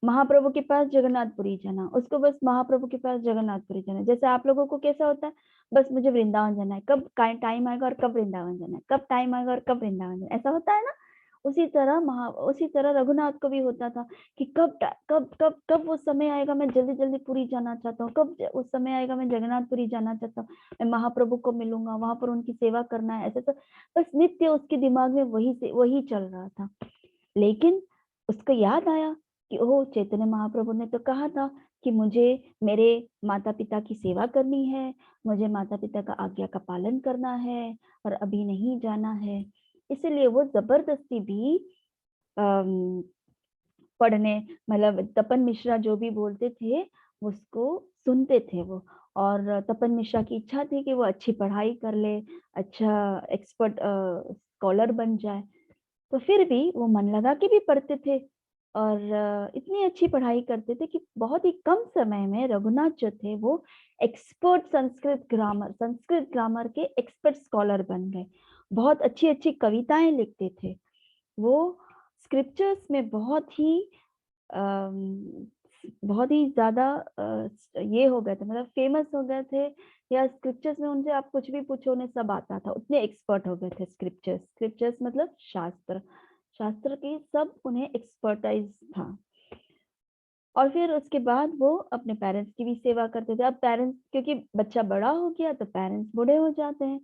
महाप्रभु के पास जगन्नाथपुरी जाना, उसको बस महाप्रभु के पास जगन्नाथपुरी जाना। जैसे आप लोगों को कैसा होता है, बस मुझे वृंदावन जाना है, कब टाइम आएगा और कब वृंदावन जाना है, कब टाइम आएगा और कब वृंदावन जाना है, ऐसा होता है ना। उसी तरह रघुनाथ को भी होता था कि कब वो समय आएगा, मैं जल्दी जल्दी पुरी जाना चाहता हूँ, कब उस समय आएगा मैं जगन्नाथपुरी जाना चाहता हूँ, मैं महाप्रभु को मिलूंगा, वहां पर उनकी सेवा करना है। ऐसे तो बस नित्य उसके दिमाग में वही चल रहा था। लेकिन उसको याद आया कि ओह, चैतन्य महाप्रभु ने तो कहा था कि मुझे मेरे माता पिता की सेवा करनी है, मुझे माता पिता का आज्ञा का पालन करना है, और अभी नहीं जाना है। इसीलिए वो जबरदस्ती भी पढ़ने, मतलब तपन मिश्रा जो भी बोलते थे उसको सुनते थे वो। और तपन मिश्रा की इच्छा थी कि वो अच्छी पढ़ाई कर ले, अच्छा एक्सपर्ट स्कॉलर बन जाए। तो फिर भी वो मन लगा के भी पढ़ते थे, और इतनी अच्छी पढ़ाई करते थे कि बहुत ही कम समय में रघुनाथ जो थे वो एक्सपर्ट संस्कृत ग्रामर के एक्सपर्ट स्कॉलर बन गए। बहुत अच्छी अच्छी कविताएं लिखते थे वो। स्क्रिप्चर्स में बहुत ही ज्यादा ये हो गए थे, मतलब फेमस हो गए थे, या स्क्रिप्चर्स में उनसे आप कुछ भी पूछो उन्हें सब आता था, उतने एक्सपर्ट हो गए थे। स्क्रिप्चर्स मतलब शास्त्र की सब उन्हें एक्सपर्टाइज था। और फिर उसके बाद वो अपने पेरेंट्स की भी सेवा करते थे। अब पेरेंट्स, क्योंकि बच्चा बड़ा हो गया तो पेरेंट्स बूढ़े हो जाते हैं,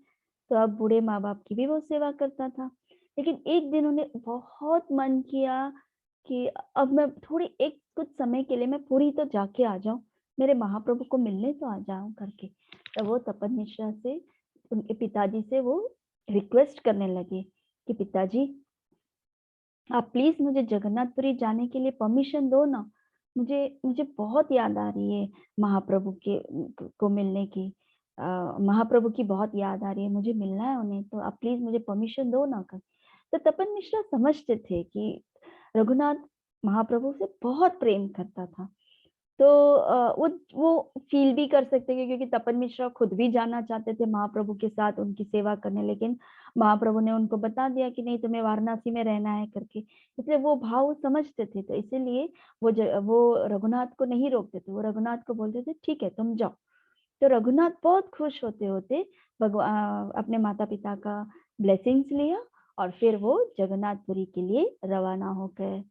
तो अब बूढ़े माँ बाप की भी वो सेवा करता था। लेकिन एक दिन उन्हें बहुत मन किया कि अब मैं थोड़ी एक कुछ समय के लिए मैं पूरी तो जाके आ जाऊं, मेरे महाप्रभु को मिलने तो आ जाऊं करके। तो वो तपन मिश्रा से, उनके पिताजी से वो रिक्वेस्ट करने लगे कि पिताजी आप प्लीज मुझे जगन्नाथपुरी जाने के लिए परमिशन दो ना, मुझे मुझे बहुत याद आ रही है महाप्रभु के को मिलने की। महाप्रभु की बहुत याद आ रही है, मुझे मिलना है उन्हें, तो आप प्लीज मुझे परमिशन दो ना कर। तो तपन मिश्रा समझते थे कि रघुनाथ महाप्रभु से बहुत प्रेम करता था। तो वो फील भी कर सकते थे, क्योंकि तपन मिश्रा खुद भी जाना चाहते थे महाप्रभु के साथ उनकी सेवा करने, लेकिन महाप्रभु ने उनको बता दिया कि नहीं, तुम्हें वाराणसी में रहना है करके। इसलिए वो भाव समझते थे, तो इसीलिए वो रघुनाथ को नहीं रोकते थे, वो रघुनाथ को बोलते थे ठीक है तुम जाओ। तो रघुनाथ बहुत खुश होते होते भगवान अपने माता पिता का ब्लेसिंग्स लिया और फिर वो जगन्नाथपुरी के लिए रवाना हो गए।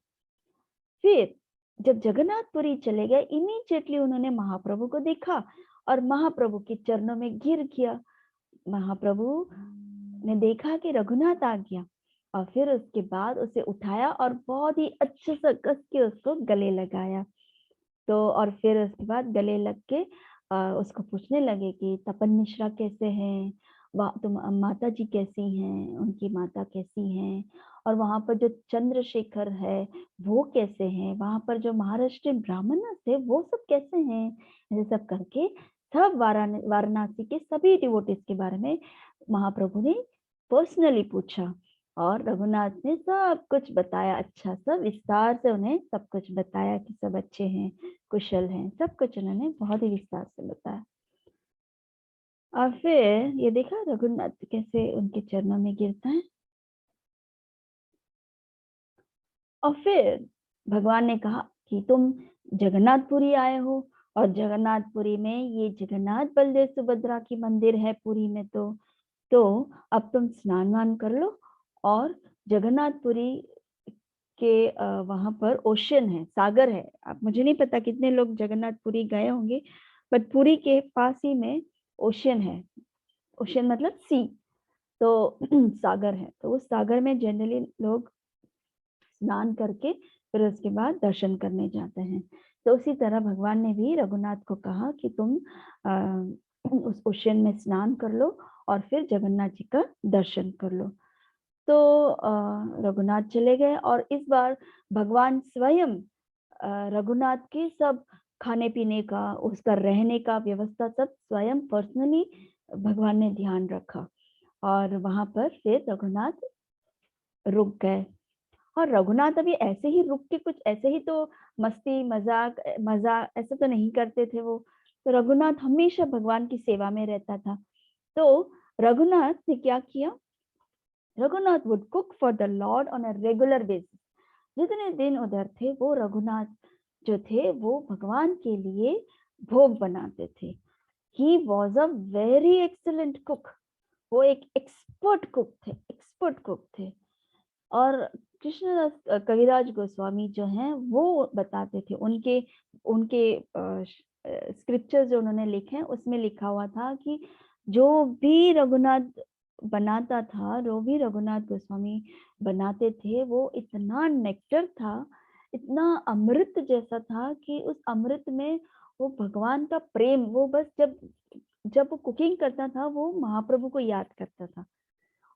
फिर जब जगन्नाथपुरी चले गए, इमीडिएटली उन्होंने महाप्रभु को देखा और महाप्रभु के चरणों में गिर गया। महाप्रभु ने देखा कि रघुनाथ आ गया और फिर उसके बाद उसे उठाया और बहुत ही अच्छे से कस के उसको गले लगाया। तो और फिर उसके बाद गले लग के उसको पूछने लगे कि तपन मिश्रा कैसे हैं, तुम माता जी कैसी हैं, उनकी माता कैसी हैं, और वहां पर जो चंद्रशेखर है वो कैसे हैं, वहां पर जो महाराष्ट्र ब्राह्मण थे वो सब कैसे हैं। ऐसे सब करके सब वाराणसी के सभी डिवोटीज के बारे में महाप्रभु ने पर्सनली पूछा और रघुनाथ ने सब कुछ बताया, अच्छा सब विस्तार से उन्हें सब कुछ बताया कि सब अच्छे हैं, कुशल हैं, सब कुछ उन्होंने बहुत ही विस्तार से बताया। और फिर ये देखा रघुनाथ कैसे उनके चरणों में गिरता है। और फिर भगवान ने कहा कि तुम जगन्नाथपुरी आए हो और जगन्नाथपुरी में ये जगन्नाथ बलदेव सुभद्रा की मंदिर है पुरी में, तो अब तुम स्नान वान कर लो। और जगन्नाथपुरी के वहां पर ओशन है, सागर है। आप मुझे नहीं पता कितने लोग जगन्नाथपुरी गए होंगे, बट पुरी के पास ही में ओशन है। ओशन मतलब सी, तो सागर है। तो उस सागर में जनरली लोग स्नान करके फिर उसके बाद दर्शन करने जाते हैं। तो उसी तरह भगवान ने भी रघुनाथ को कहा कि तुम उस ओशन में स्नान कर लो और फिर जगन्नाथ जी का दर्शन कर लो। तो रघुनाथ चले गए और इस बार भगवान स्वयं रघुनाथ के सब खाने पीने का, उसका रहने का व्यवस्था सब स्वयं पर्सनली भगवान ने ध्यान रखा। और वहां पर फिर रघुनाथ रुक गए। और रघुनाथ अभी ऐसे ही रुक के कुछ ऐसे ही तो मस्ती मजाक मजा ऐसे तो नहीं करते थे वो। तो रघुनाथ हमेशा भगवान की सेवा में रहता था। तो रघुनाथ ने क्या किया, Raghunath would cook for the Lord on a regular basis. जितने दिन उधर थे वो रघुनाथ जो थे वो भगवान के लिए भोग बनाते थे। He was a very excellent cook. वो एक एक्सपर्ट कुक थे, एक्सपर्ट कुक थे। और कृष्णदास कविराज गोस्वामी जो हैं वो बताते थे, उनके उनके स्क्रिप्चर जो उन्होंने लिखे हैं उसमें लिखा हुआ था कि जो भी रघुनाथ बनाता था, जो भी रघुनाथ गोस्वामी बनाते थे, वो इतना नेक्टर था, इतना अमृत जैसा था कि उस अमृत में वो भगवान का प्रेम, वो बस जब वो कुकिंग करता था वो महाप्रभु को याद करता था।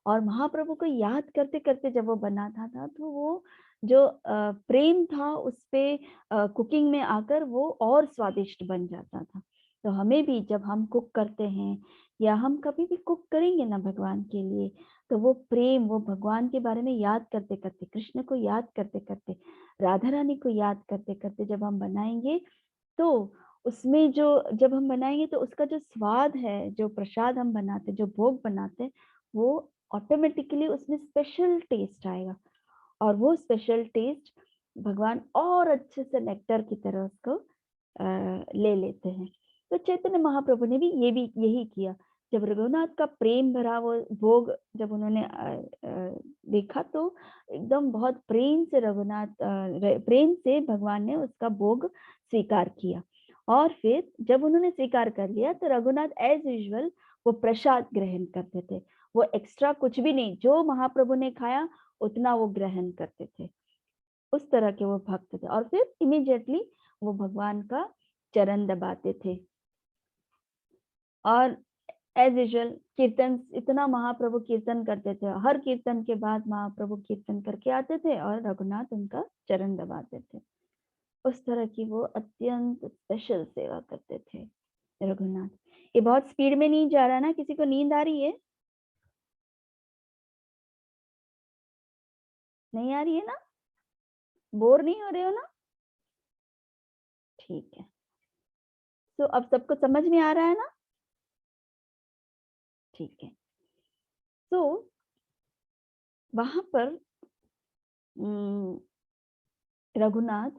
और महाप्रभु को याद करते करते जब वो बनाता था तो वो जो प्रेम था उस पे कुकिंग में आकर वो और स्वादिष्ट बन जाता था। तो हमें भी जब हम कुक करते हैं या हम कभी भी कुक करेंगे ना भगवान के लिए, तो वो प्रेम, वो भगवान के बारे में याद करते करते, कृष्ण को याद करते करते, राधा रानी को याद करते करते जब हम बनाएंगे, तो उसमें जो जब हम बनाएंगे तो उसका जो स्वाद है, जो प्रसाद हम बनाते, जो भोग बनाते, वो ऑटोमेटिकली उसमें स्पेशल टेस्ट आएगा। और वो स्पेशल टेस्ट भगवान और अच्छे से नेक्टर की तरह उसको ले लेते हैं। तो चैतन्य महाप्रभु ने भी यही किया। जब रघुनाथ का प्रेम भरा वो भोग जब उन्होंने देखा, तो एकदम बहुत प्रेम से प्रेम से भगवान ने उसका भोग स्वीकार किया। और फिर जब उन्होंने स्वीकार कर लिया तो रघुनाथ एज यूजुअल वो प्रसाद ग्रहण करते थे। वो एक्स्ट्रा कुछ भी नहीं, जो महाप्रभु ने खाया उतना वो ग्रहण करते थे। उस तरह के वो भक्त थे। और फिर इमीडिएटली वो भगवान का चरण दबाते थे। और एज यूजुअल कीर्तन, इतना महाप्रभु कीर्तन करते थे, हर कीर्तन के बाद महाप्रभु कीर्तन करके आते थे और रघुनाथ उनका चरण दबाते थे। उस तरह की वो अत्यंत स्पेशल सेवा करते थे रघुनाथ। ये बहुत स्पीड में नहीं जा रहा ना? किसी को नींद आ रही है? नहीं आ रही है ना? बोर नहीं हो रहे हो ना? ठीक है। तो अब सबको समझ में आ रहा है ना? ठीक है। तो वहां पर रघुनाथ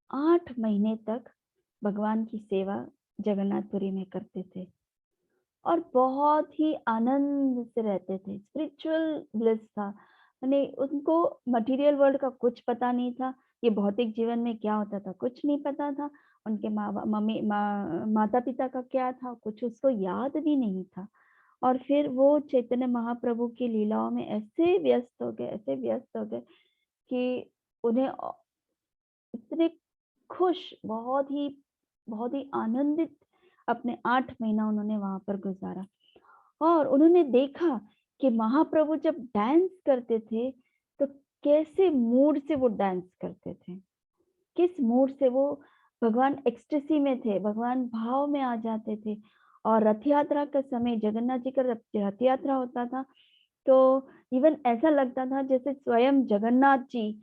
8 महीने तक भगवान की सेवा जगन्नाथपुरी में करते थे और बहुत ही आनंद से रहते थे। स्पिरिचुअल ब्लिस था, यानी उनको मटेरियल वर्ल्ड का कुछ पता नहीं था। ये भौतिक जीवन में क्या होता था कुछ नहीं पता था। उनके माता पिता का क्या था कुछ उसको याद भी नहीं था। और फिर वो चैतन्य महाप्रभु की लीलाओं में ऐसे व्यस्त हो गए, ऐसे व्यस्त हो गए कि उन्हें इतने खुश, बहुत ही आनंदित अपने 8 महीना उन्होंने वहां पर गुजारा। और उन्होंने देखा कि महाप्रभु जब डांस करते थे तो कैसे मूड से वो डांस करते थे, किस मूड से वो भगवान एक्सटेसी में थे, भगवान भाव में आ जाते थे। और रथ यात्रा का समय, जगन्नाथ जी का रथ यात्रा होता था तो इवन ऐसा लगता था जैसे स्वयं जगन्नाथ जी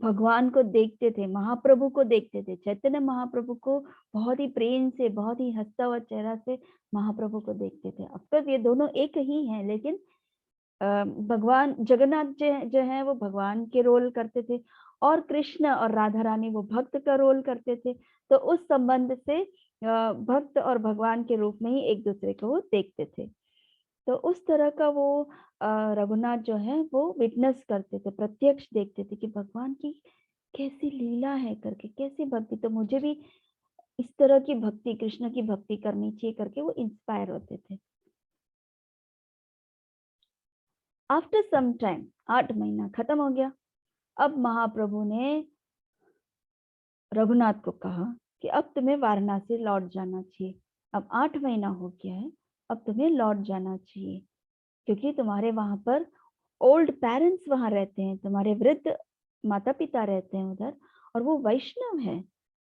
भगवान को देखते थे, महाप्रभु को देखते थे, चैतन्य महाप्रभु को बहुत ही प्रेम से, बहुत ही हंसता हुआ चेहरा से महाप्रभु को देखते थे। अफकोर्स ये दोनों एक ही हैं, लेकिन भगवान जगन्नाथ जो है वो भगवान के रोल करते थे और कृष्ण और राधा रानी वो भक्त का रोल करते थे। तो उस संबंध से भक्त और भगवान के रूप में ही एक दूसरे को वो देखते थे। तो उस तरह का वो रघुनाथ जो है वो विटनेस करते थे, प्रत्यक्ष देखते थे कि भगवान की कैसी लीला है करके, कैसी भक्ति, तो मुझे भी इस तरह की भक्ति, कृष्ण की भक्ति करनी चाहिए करके वो इंस्पायर होते थे। आफ्टर सम टाइम 8 महीना खत्म हो गया। अब महाप्रभु ने रघुनाथ को कहा कि अब तुम्हें वाराणसी लौट जाना चाहिए। अब 8 महीना हो गया है, अब तुम्हें लौट जाना चाहिए, क्योंकि तुम्हारे वहां पर ओल्ड पेरेंट्स वहां रहते हैं, तुम्हारे वृद्ध माता पिता रहते हैं उधर, और वो वैष्णव है,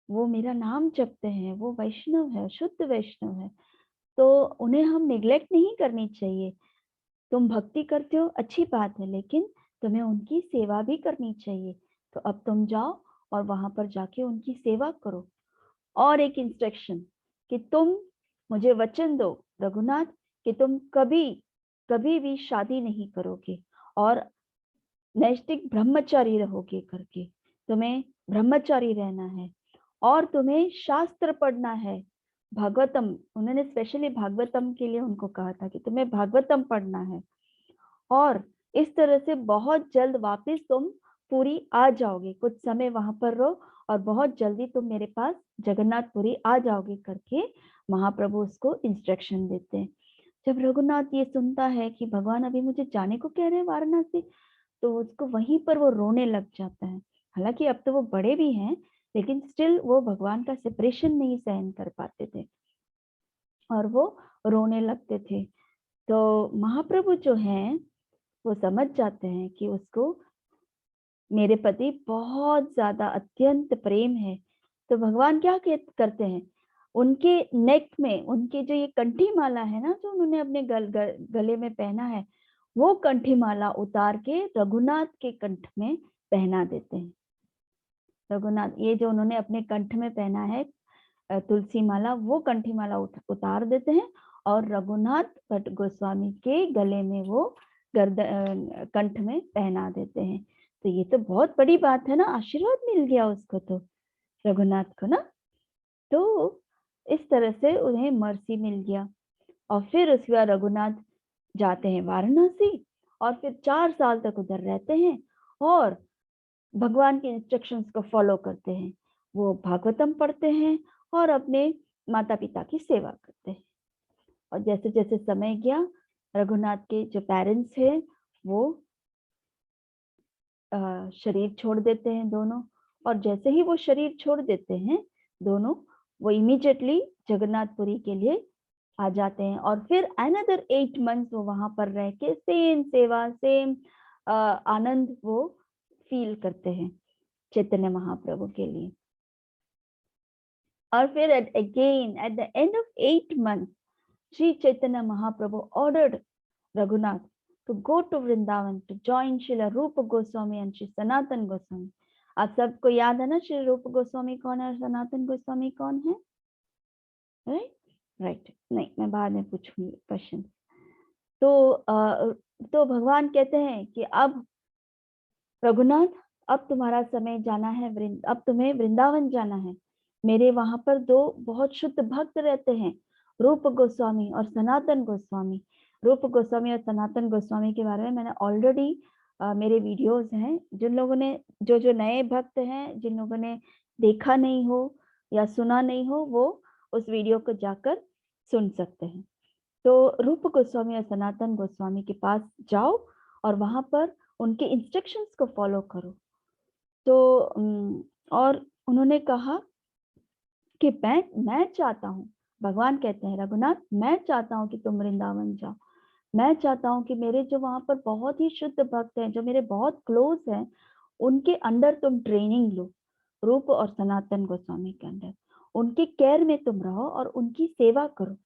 वो मेरा नाम जपते हैं, वो वैष्णव है, शुद्ध वैष्णव है, तो उन्हें हम निग्लेक्ट नहीं करनी चाहिए। तुम भक्ति करते हो अच्छी बात है, लेकिन तुम्हें उनकी सेवा भी करनी चाहिए। तो अब तुम जाओ और वहां पर जाके उनकी सेवा करो। और एक इंस्ट्रक्शन कि तुम मुझे वचन दो रघुनाथ कि तुम कभी कभी भी शादी नहीं करोगे और नैष्ठिक ब्रह्मचारी रहोगे करके, तुम्हें ब्रह्मचारी रहना है और तुम्हें शास्त्र पढ़ना है, भागवतम। उन्होंने स्पेशली भागवतम के लिए उनको कहा था कि तुम्हें भागवतम पढ़ना है। और इस तरह से बहुत जल्द वापस तुम पुरी आ जाओगे, कुछ समय वहां पर रहो और बहुत जल्दी तुम मेरे पास जगन्नाथपुरी आ जाओगे करके महाप्रभु उसको इंस्ट्रक्शन देते हैं। जब रघुनाथ ये सुनता है कि भगवान अभी मुझे जाने को कह रहे हैं वाराणसी, तो उसको वहीं पर वो रोने लग जाता है। हालांकि अब तो वो बड़े भी हैं, लेकिन स्टिल वो भगवान का सेपरेशन नहीं सहन कर पाते थे और वो रोने लगते थे। तो महाप्रभु जो हैं वो समझ जाते हैं कि उसको मेरे प्रति बहुत ज्यादा अत्यंत प्रेम है। तो भगवान क्या करते हैं, उनके नेक में, उनके जो ये कंठी माला है ना जो उन्होंने अपने गले में पहना है, वो कंठी माला उतार के रघुनाथ के कंठ में पहना देते हैं। रघुनाथ ये जो उन्होंने अपने कंठ में पहना है तुलसी माला, वो कंठी माला उतार देते हैं और रघुनाथ भट्ट गोस्वामी के गले में वो कंठ में पहना देते हैं। तो ये तो बहुत बड़ी बात है ना, आशीर्वाद मिल गया उसको तो, रघुनाथ को ना। तो इस तरह से उन्हें मर्सी मिल गया। और फिर उसके बाद रघुनाथ जाते हैं वाराणसी और फिर 4 साल तक उधर रहते हैं और भगवान के इंस्ट्रक्शंस को फॉलो करते हैं। वो भागवतम पढ़ते हैं और अपने माता पिता की सेवा करते हैं। और जैसे जैसे समय गया, रघुनाथ के जो पेरेंट्स हैं वो शरीर छोड़ देते हैं दोनों। और जैसे ही वो शरीर छोड़ देते हैं दोनों, वो इमीडिएटली जगन्नाथपुरी के लिए आ जाते हैं और फिर अनदर 8 मंथ्स वो वहां पर रह के सेम सेवा, सेम आनंद वो फील करते हैं चैतन्य महाप्रभु के लिए। और फिर again at the end of 8 months, Sri Chaitanya Mahaprabhu ordered Raghunath to go to Vrindavan to join Srila Rupa Goswami and Sri Sanatan Goswami. आप सबको याद है ना श्री रूप गोस्वामी कौन है और सनातन गोस्वामी कौन है? राइट नहीं, मैं बाद में पूछूंगी क्वेश्चन। तो भगवान कहते हैं कि अब रघुनाथ, अब तुम्हारा समय जाना है, अब तुम्हें वृंदावन जाना है। मेरे वहां पर दो बहुत शुद्ध भक्त रहते हैं, रूप गोस्वामी और सनातन गोस्वामी। रूप गोस्वामी और सनातन गोस्वामी के बारे में मैंने ऑलरेडी मेरे वीडियोस हैं, जिन लोगों ने जो नए भक्त हैं, जिन लोगों ने देखा नहीं हो या सुना नहीं हो, वो उस वीडियो को जाकर सुन सकते हैं। तो रूप गोस्वामी और सनातन गोस्वामी के पास जाओ और वहां पर उनके इंस्ट्रक्शंस को फॉलो करो। तो और उन्होंने कहा कि मैं चाहता हूँ, भगवान कहते हैं रघुनाथ, मैं चाहता हूँ कि तुम वृंदावन जाओ। मैं चाहता हूँ कि मेरे जो वहां पर बहुत ही शुद्ध भक्त हैं, जो मेरे बहुत क्लोज हैं, उनके अंडर तुम ट्रेनिंग लो, रूप और सनातन गोस्वामी के अंडर। उनके केयर में तुम रहो और उनकी सेवा करो।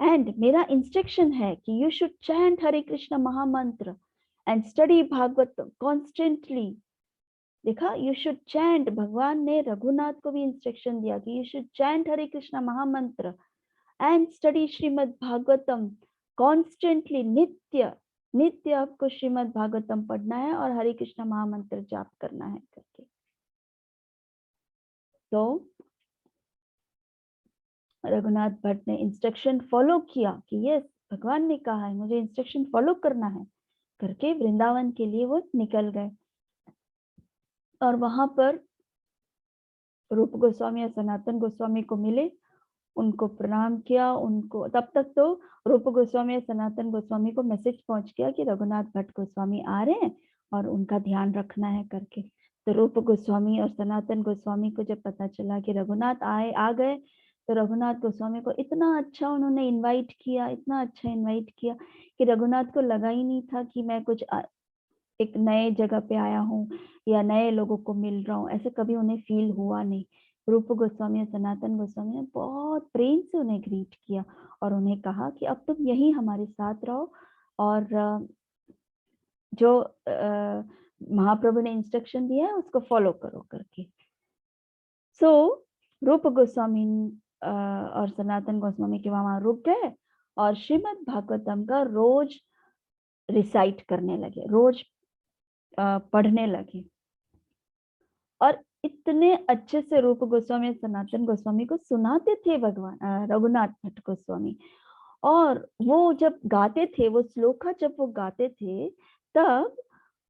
एंड मेरा इंस्ट्रक्शन है कि यू शुड चैंट हरे कृष्ण महामंत्र एंड स्टडी भागवत कॉन्स्टेंटली। देखा, यू शुड चैंट, भगवान ने रघुनाथ को भी इंस्ट्रक्शन दिया कि यू शुड चैंट हरे कृष्ण महामंत्र and study Shrimad Bhagavatam constantly. नित्य नित्य आपको श्रीमद् भागवतम पढ़ना है और हरे कृष्ण महामंत्र जाप करना है करके। तो रघुनाथ भट्ट ने इंस्ट्रक्शन फॉलो किया कि यस, भगवान ने कहा है मुझे इंस्ट्रक्शन फॉलो करना है करके वृंदावन के लिए वो निकल गए। और वहां पर रूप गोस्वामी और सनातन गोस्वामी को मिले, उनको प्रणाम किया। उनको तब तक तो रूप गोस्वामी और सनातन गोस्वामी को मैसेज पहुंच गया कि रघुनाथ भट्ट गोस्वामी आ रहे हैं और उनका ध्यान रखना है करके। तो रूप गोस्वामी और सनातन गोस्वामी को जब पता चला कि रघुनाथ आ गए, तो रघुनाथ गोस्वामी को इतना अच्छा उन्होंने इनवाइट किया, इतना अच्छा इनवाइट किया कि रघुनाथ को लगा ही नहीं था कि मैं कुछ एक नए जगह पे आया हूँ या नए लोगों को मिल रहा हूँ, ऐसे कभी उन्हें फील हुआ नहीं। रूप गोस्वामी और सनातन गोस्वामी ने बहुत प्रेम से उन्हें ग्रीट किया और उन्हें कहा कि अब तुम यही हमारे साथ रहो और जो महाप्रभु ने इंस्ट्रक्शन दिया है उसको फॉलो करो करके। सो रूप गोस्वामी और सनातन गोस्वामी के वहां रुक गए और श्रीमद् भागवतम का रोज रिसाइट करने लगे, रोज पढ़ने लगे। और इतने अच्छे से रूप गोस्वामी सनातन गोस्वामी को सुनाते थे भगवान रघुनाथ भट्ट गोस्वामी। और वो जब गाते थे, वो श्लोका जब वो गाते थे, तब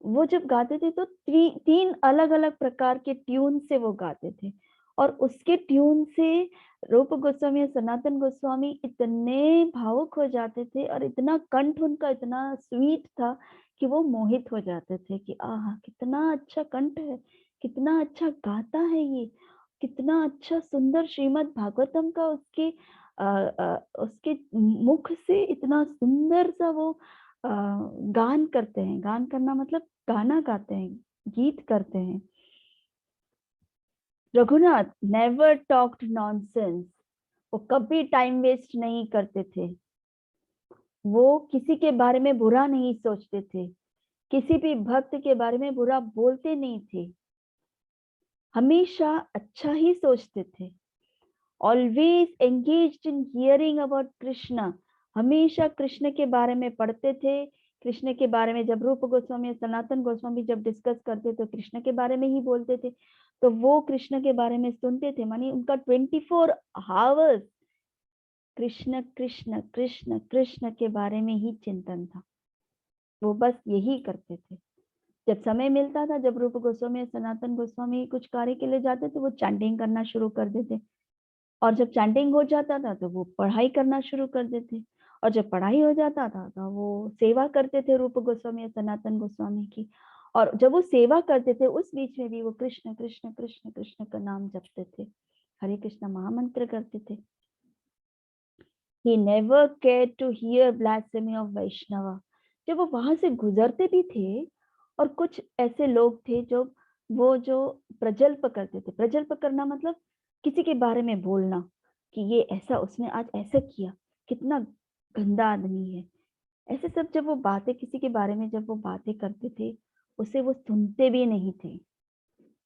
वो जब गाते थे तो तीन अलग अलग प्रकार के ट्यून से वो गाते थे। और उसके ट्यून से रूप गोस्वामी और सनातन गोस्वामी इतने भावुक हो जाते थे और इतना कंठ उनका इतना स्वीट था कि वो मोहित हो जाते थे कि आह, कितना अच्छा कंठ है, कितना अच्छा गाता है ये, कितना अच्छा सुंदर श्रीमद् भागवतम का उसके मुख से इतना सुंदर सा वो गान करते हैं। गान करना मतलब गाना गाते हैं, गीत करते हैं। रघुनाथ नेवर टॉक्ड नॉनसेंस, वो कभी टाइम वेस्ट नहीं करते थे, वो किसी के बारे में बुरा नहीं सोचते थे, किसी भी भक्त के बारे में बुरा बोलते नहीं थे, हमेशा अच्छा ही सोचते थे। Always engaged in hearing about Krishna, हमेशा कृष्ण के बारे में पढ़ते थे। कृष्ण के बारे में जब रूप गोस्वामी सनातन गोस्वामी जब डिस्कस करते तो कृष्ण के बारे में ही बोलते थे, तो वो कृष्ण के बारे में सुनते थे। मानी उनका 24 आवर्स कृष्ण कृष्ण कृष्ण कृष्ण के बारे में ही चिंतन था, वो बस यही करते थे। जब समय मिलता था, जब रूप गोस्वामी सनातन गोस्वामी कुछ कार्य के लिए जाते थे, वो चैंटिंग करना शुरू कर देते, और जब चैंटिंग हो जाता था तो वो पढ़ाई करना शुरू कर देते, और जब पढ़ाई हो जाता था तो वो सेवा करते थे रूप गोस्वामी सनातन गोस्वामी की। और जब वो सेवा करते थे उस बीच में भी वो कृष्ण कृष्ण कृष्ण कृष्ण का नाम जपते थे, हरे कृष्ण महामंत्र करते थे। He never cared to hear blasphemy of Vaishnava। जब वो वहां से गुजरते भी थे और कुछ ऐसे लोग थे जो वो जो प्रजल्प करते थे, प्रजल्प करना मतलब किसी के बारे में बोलना कि ये ऐसा, उसने आज ऐसा किया, कितना गंदा आदमी है, ऐसे सब जब वो बातें किसी के बारे में जब वो बातें करते थे, उसे वो सुनते भी नहीं थे,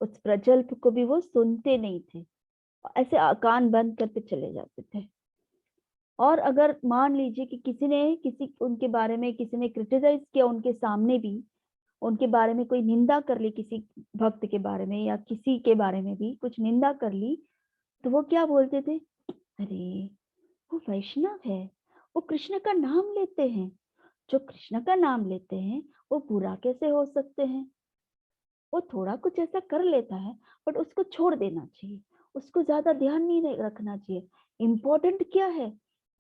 उस प्रजल्प को भी वो सुनते नहीं थे, ऐसे कान बंद करके चले जाते थे। और अगर मान लीजिए कि किसी ने किसी उनके बारे में किसी ने क्रिटिसाइज किया उनके सामने भी, उनके बारे में कोई निंदा कर ली, किसी भक्त के बारे में या किसी के बारे में भी कुछ निंदा कर ली, तो वो क्या बोलते थे, अरे वो वैष्णव है, वो कृष्ण का नाम लेते हैं, जो कृष्ण का नाम लेते हैं वो बुरा कैसे हो सकते हैं, वो थोड़ा कुछ ऐसा कर लेता है बट उसको छोड़ देना चाहिए, उसको ज्यादा ध्यान नहीं रखना चाहिए, इम्पोर्टेंट क्या है,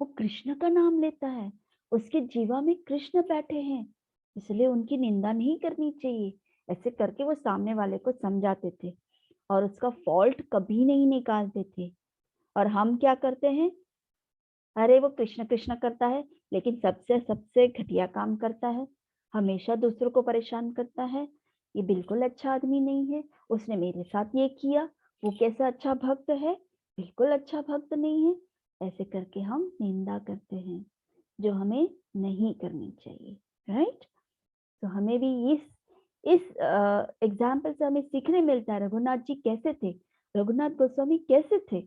वो कृष्ण का नाम लेता है, उसके जीवा में कृष्ण बैठे हैं, इसलिए उनकी निंदा नहीं करनी चाहिए। ऐसे करके वो सामने वाले को समझाते थे और उसका फॉल्ट कभी नहीं निकालते थे। और हम क्या करते हैं, अरे वो कृष्ण कृष्ण करता है लेकिन सबसे सबसे घटिया काम करता है, हमेशा दूसरों को परेशान करता है, ये बिल्कुल अच्छा आदमी नहीं है, उसने मेरे साथ ये किया, वो कैसा अच्छा भक्त है, बिल्कुल अच्छा भक्त नहीं है। ऐसे करके हम निंदा करते हैं जो हमें नहीं करनी चाहिए, राइट। तो हमें भी इस एग्जाम्पल से हमें सीखने मिलता है रघुनाथ जी कैसे थे, रघुनाथ गोस्वामी कैसे थे,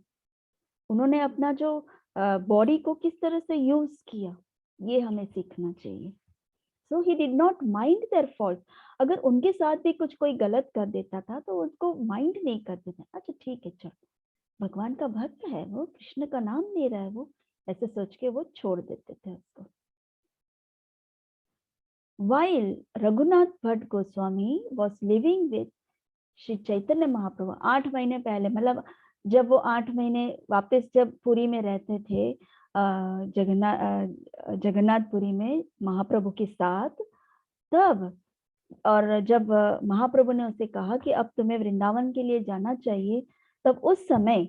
उन्होंने अपना जो बॉडी को किस तरह से यूज किया, ये हमें सीखना चाहिए। So he did not mind their fault, अगर उनके साथ भी कुछ कोई गलत कर देता था तो उसको माइंड नहीं करते थे, अच्छा ठीक है चल, भगवान का भक्त है वो, कृष्ण का नाम ले रहा है वो, ऐसे सोच के वो छोड़ देते थे उसको। While Raghunath Bhatt Goswami was living with Shri Chaitanya Mahaprabhu 8 महीने पहले, मतलब जब वो 8 महीने वापस जब पुरी में रहते थे, जगन्नाथपुरी में महाप्रभु के साथ, तब और जब महाप्रभु ने उसे कहा कि अब तुम्हें वृंदावन के लिए जाना चाहिए, तब उस समय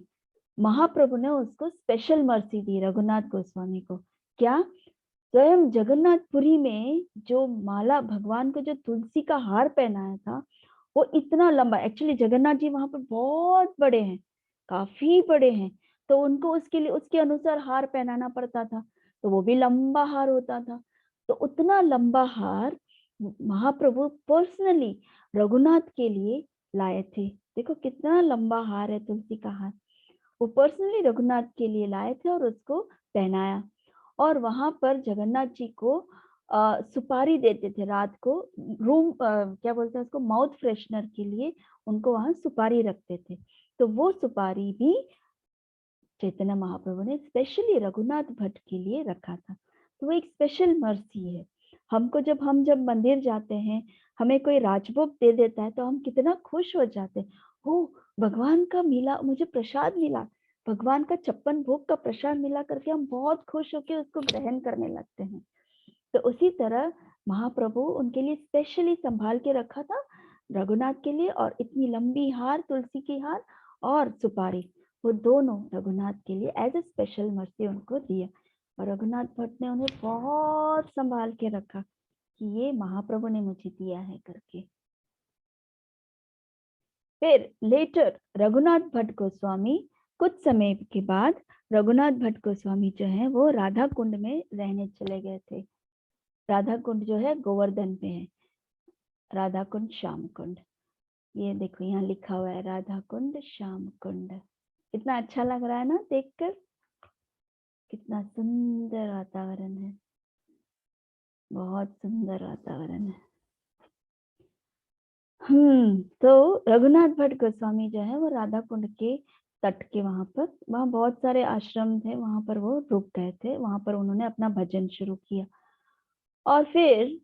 महाप्रभु ने उसको स्पेशल मर्सी दी रघुनाथ गोस्वामी को। क्या, स्वयं जगन्नाथपुरी में जो माला, भगवान को जो तुलसी का हार पहनाया था, वो इतना लंबा, एक्चुअली जगन्नाथ जी वहां पर बहुत बड़े हैं, काफी बड़े हैं, तो उनको उसके लिए उसके अनुसार हार पहनाना पड़ता था, तो वो भी लंबा हार होता था। तो उतना लंबा हार महाप्रभु पर्सनली रघुनाथ के लिए लाए थे। देखो कितना लंबा हार है तुलसी का हार, वो पर्सनली रघुनाथ के लिए लाए थे और उसको पहनाया। और वहां पर जगन्नाथ जी को सुपारी देते थे रात को, रूम क्या बोलते हैं उसको, माउथ फ्रेशनर के लिए उनको वहां सुपारी रखते थे। तो वो सुपारी भी चैतन्य महाप्रभु ने स्पेशली रघुनाथ भट्ट के लिए रखा था। तो वो एक स्पेशल मर्सी है हमको, जब हम मंदिर जाते हैं, हमें कोई राजभोग दे देता है तो हम कितना खुश हो जाते हैं, हो भगवान का मिला, मुझे प्रसाद मिला, भगवान का 56 भोग का प्रसाद मिला करके हम बहुत खुश होकर उसको ग्रहण करने लगते हैं। तो उसी तरह महाप्रभु उनके लिए स्पेशली संभाल के रखा था रघुनाथ के लिए, और इतनी लंबी हार, तुलसी की हार और सुपारी, वो दोनों रघुनाथ के लिए एज ए स्पेशल मर्सी उनको दिया। और रघुनाथ भट्ट ने उन्हें बहुत संभाल के रखा कि ये महाप्रभु ने मुझे दिया है करके। फिर लेटर रघुनाथ भट्ट गोस्वामी, कुछ समय के बाद रघुनाथ भट्ट गोस्वामी जो है वो राधा कुंड में रहने चले गए थे। राधा कुंड जो है गोवर्धन पे है, राधा कुंड श्याम कुंड, ये देखो यहाँ लिखा हुआ है राधा कुंड श्याम कुंड। कितना अच्छा लग रहा है ना देखकर, कितना सुंदर वातावरण है, बहुत सुंदर वातावरण है। तो रघुनाथ भट्ट गोस्वामी जो है वो राधा कुंड के तट के वहां बहुत सारे आश्रम थे, वहां पर वो रुक गए थे, वहां पर उन्होंने अपना भजन शुरू किया। और फिर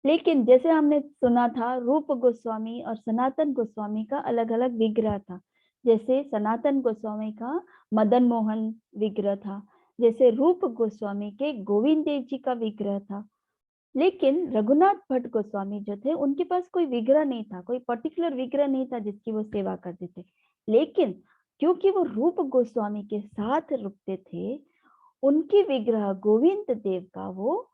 लेकिन जैसे हमने सुना था, रूप गोस्वामी और सनातन गोस्वामी का अलग अलग विग्रह था। जैसे सनातन गोस्वामी का मदन मोहन विग्रह था, जैसे रूप गोस्वामी के गोविंद देव जी का विग्रह था। लेकिन रघुनाथ भट्ट गोस्वामी जो थे उनके पास कोई विग्रह नहीं था, कोई पर्टिकुलर विग्रह नहीं था जिसकी वो सेवा करते थे। लेकिन क्योंकि वो रूप गोस्वामी के साथ रुकते थे, उनकी विग्रह गोविंद देव का वो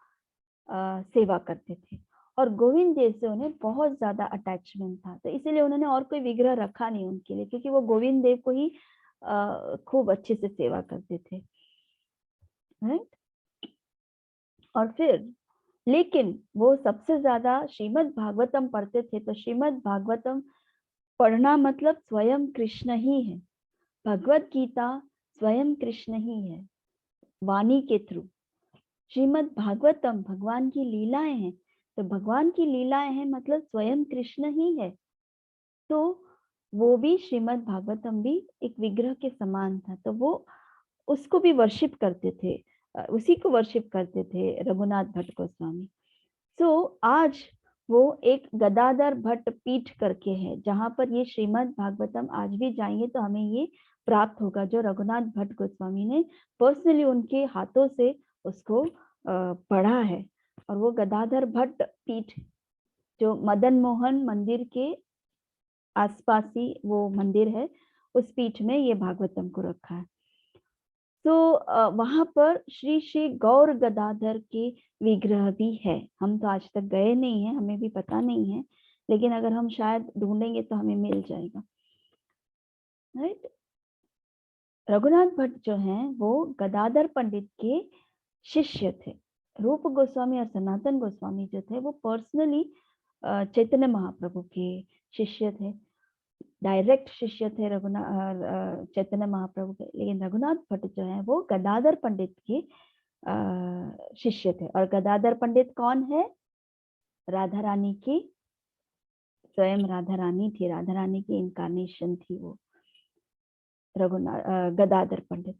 सेवा करते थे। और गोविंद देव से उन्हें बहुत ज्यादा अटैचमेंट था, तो इसीलिए उन्होंने और कोई विग्रह रखा नहीं उनके लिए, क्योंकि वो गोविंद देव को ही खूब अच्छे से सेवा करते थे, राइट। और फिर लेकिन वो सबसे ज्यादा श्रीमद् भागवतम पढ़ते थे, तो श्रीमद् भागवतम पढ़ना मतलब स्वयं कृष्ण ही है, भगवत गीता स्वयं कृष्ण ही है, वाणी के थ्रू। श्रीमद् भागवतम भगवान की लीलाएं हैं, तो भगवान की लीलाएं हैं मतलब स्वयं कृष्ण ही है, तो वो भी श्रीमद् भागवतम भी एक विग्रह के समान था, तो वो उसको भी वर्शिप करते थे, उसी को वर्शिप करते थे रघुनाथ भट्ट गोस्वामी। सो आज वो एक गदाधर भट्ट पीठ करके है, जहां पर ये श्रीमद् भागवतम आज भी जाएंगे तो हमें ये प्राप्त होगा, जो रघुनाथ भट्ट गोस्वामी ने पर्सनली उनके हाथों से उसको पढ़ा है। और वो गदाधर भट्ट पीठ जो मदन मोहन मंदिर के आसपास ही वो मंदिर है, उस पीठ में ये भागवतम को रखा है। तो वहां पर श्री श्री गौर गदाधर के विग्रह भी है। हम तो आज तक गए नहीं हैं, हमें भी पता नहीं है, लेकिन अगर हम शायद ढूंढेंगे तो हमें मिल जाएगा, राइट। रघुनाथ भट्ट जो हैं वो गदाधर पंडित के शिष्य थे। रूप गोस्वामी और सनातन गोस्वामी जो थे वो पर्सनली चैतन्य महाप्रभु के शिष्य थे, डायरेक्ट शिष्य थे रघुनाथ चैतन्य महाप्रभु के। लेकिन रघुनाथ भट्ट जो है वो गदाधर पंडित के शिष्य थे। और गदाधर पंडित कौन है? राधा रानी की, स्वयं राधा रानी थी, राधा रानी की इनकारनेशन थी वो Raghunath Gadadhar Pandit.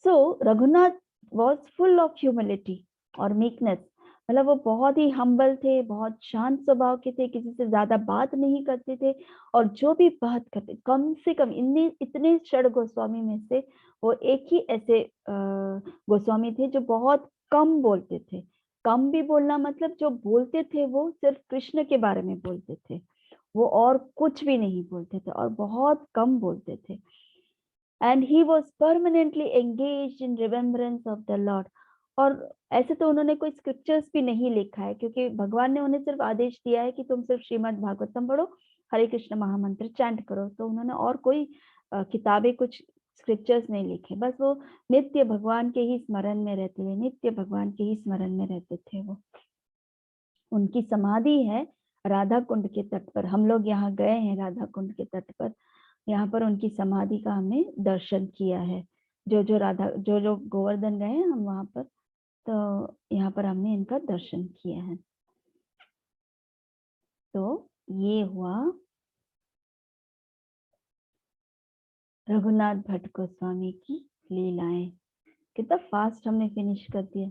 So Raghunath was full of humility और मीकनेस, मतलब वो बहुत ही हम्बल थे, बहुत शांत स्वभाव के थे, किसी से ज्यादा बात नहीं करते थे, और जो भी बात करते कम से कम इतने षड गोस्वामी में से वो एक ही ऐसे गोस्वामी थे जो बहुत कम बोलते थे। कम भी बोलना मतलब जो बोलते थे वो सिर्फ कृष्ण के बारे में बोलते थे, वो और कुछ भी नहीं बोलते थे और बहुत कम बोलते थे। And he was permanently engage in remembrance of the Lord. और ऐसे तो उन्होंने कोई स्क्रिप्चर्स भी नहीं लिखा है, क्योंकि भगवान ने उन्हें सिर्फ आदेश दिया है कि तुम सिर्फ श्रीमद् भागवतम पढ़ो, हरे कृष्ण महामंत्र चैंट करो, तो उन्होंने और कोई किताबें कुछ स्क्रिप्चर्स नहीं लिखे, बस वो नित्य भगवान के ही स्मरण में रहते थे, नित्य भगवान के ही स्मरण में रहते थे वो। उनकी समाधि है राधा कुंड के तट पर, हम लोग यहाँ गए हैं राधा कुंड के तट पर, यहाँ पर उनकी समाधि का हमने दर्शन किया है। जो गोवर्धन गए हैं हम वहां पर, तो यहाँ पर हमने इनका दर्शन किया है। तो ये हुआ रघुनाथ भट्ट गोस्वामी की लीलाएं। कितना फास्ट हमने फिनिश कर दिया।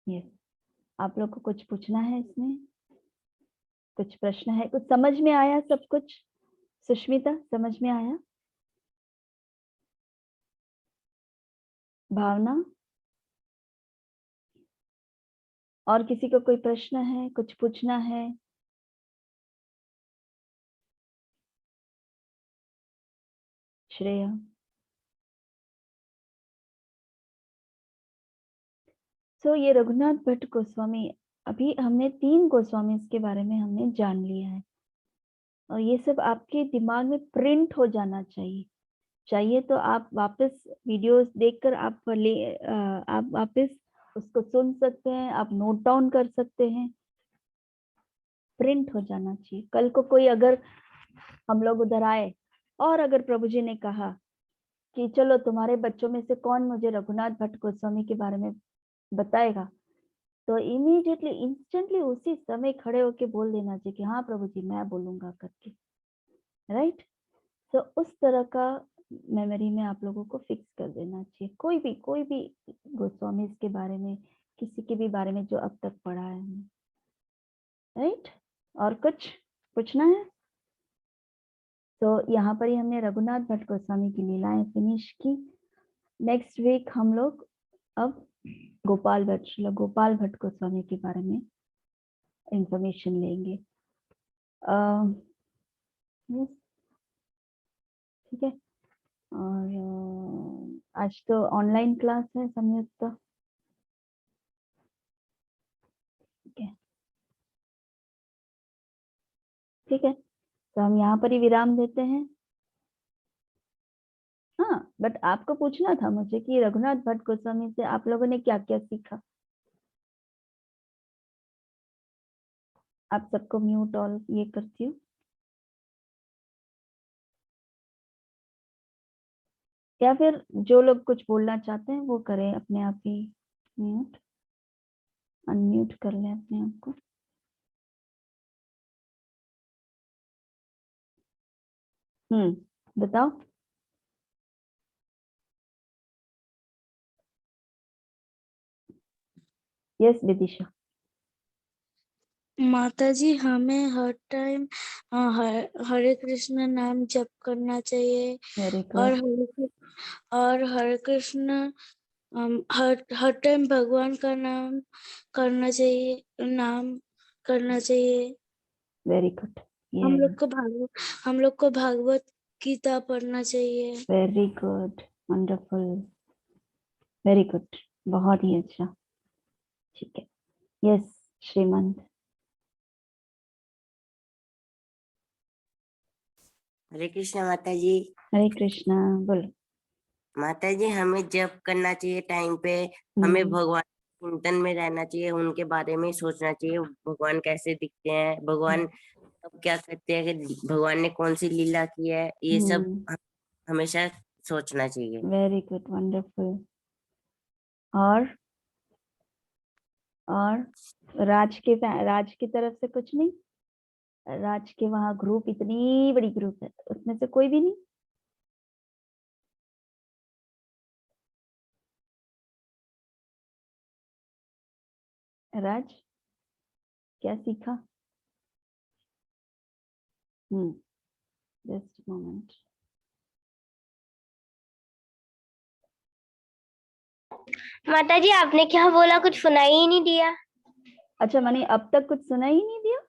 यस, आप लोग को कुछ पूछना है इसमें? कुछ प्रश्न है? कुछ समझ में आया? सब कुछ सुष्मिता समझ में आया? भावना, और किसी को कोई प्रश्न है, कुछ पूछना है? श्रेया, ये रघुनाथ भट्ट गोस्वामी, अभी हमने 3 गोस्वामी के बारे में हमने जान लिया है, और ये सब आपके दिमाग में प्रिंट हो जाना चाहिए। चाहिए तो आप वापस वीडियोस देखकर आप वापस उसको सुन सकते हैं, आप नोट डाउन कर सकते हैं, प्रिंट हो जाना चाहिए। कल को कोई अगर हम लोग उधर आए और अगर प्रभु जी ने कहा कि चलो तुम्हारे बच्चों में से कौन मुझे रघुनाथ भट्ट गोस्वामी के बारे में बताएगा, तो इमीडिएटली इंस्टेंटली उसी समय खड़े होके बोल देना चाहिए कि हाँ प्रभु जी मैं बोलूंगा करके, राइट। तो उस तरह का मेमोरी में आप लोगों को फिक्स कर देना चाहिए। कोई भी गोस्वामी के बारे में, किसी के भी बारे में जो अब तक पढ़ा है हमने, राइट। और कुछ पूछना है? तो यहाँ पर ही हमने रघुनाथ भट्ट गोस्वामी की लीलाएं फिनिश की। नेक्स्ट वीक हम लोग अब गोपाल भट्ट गोस्वामी के बारे में इंफॉर्मेशन लेंगे। यस, ठीक है। और आज तो ऑनलाइन क्लास है संयुक्त, ठीक है, तो हम यहाँ पर ही विराम देते हैं। हाँ, बट आपको पूछना था मुझे कि रघुनाथ भट्ट गोस्वामी से आप लोगों ने क्या क्या सीखा। आप सबको म्यूट ऑल ये करती हूँ, या फिर जो लोग कुछ बोलना चाहते हैं वो करें अपने आप ही, म्यूट अनम्यूट कर लें अपने आप को। बताओ। यस विदिशा। माता जी, हमें हर टाइम हरे कृष्ण नाम जप करना चाहिए। वेरी और गुड। हरे कृष्ण हर टाइम भगवान का नाम करना चाहिए, वेरी गुड। हम लोग को भागवत गीता पढ़ना चाहिए। Very good, wonderful, very good, बहुत ही अच्छा। ठीक है, यस श्रीमंत। हरे कृष्णा माता जी। हरे कृष्णा, बोलो। माता जी, हमें जप करना चाहिए टाइम पे, हमें भगवान चिंतन में रहना चाहिए, उनके बारे में सोचना चाहिए, भगवान कैसे दिखते हैं, भगवान अब क्या करते हैं, कि भगवान ने कौन सी लीला की है, ये सब हमेशा सोचना चाहिए। Very good, wonderful. और राज की तरफ से कुछ नहीं। राज के वहां ग्रुप, इतनी बड़ी ग्रुप है, उसमें से कोई भी नहीं। राज क्या सीखा? Just moment. माता जी, आपने क्या बोला? कुछ सुनाई ही नहीं दिया। अच्छा, मैंने अब तक कुछ सुना ही नहीं दिया।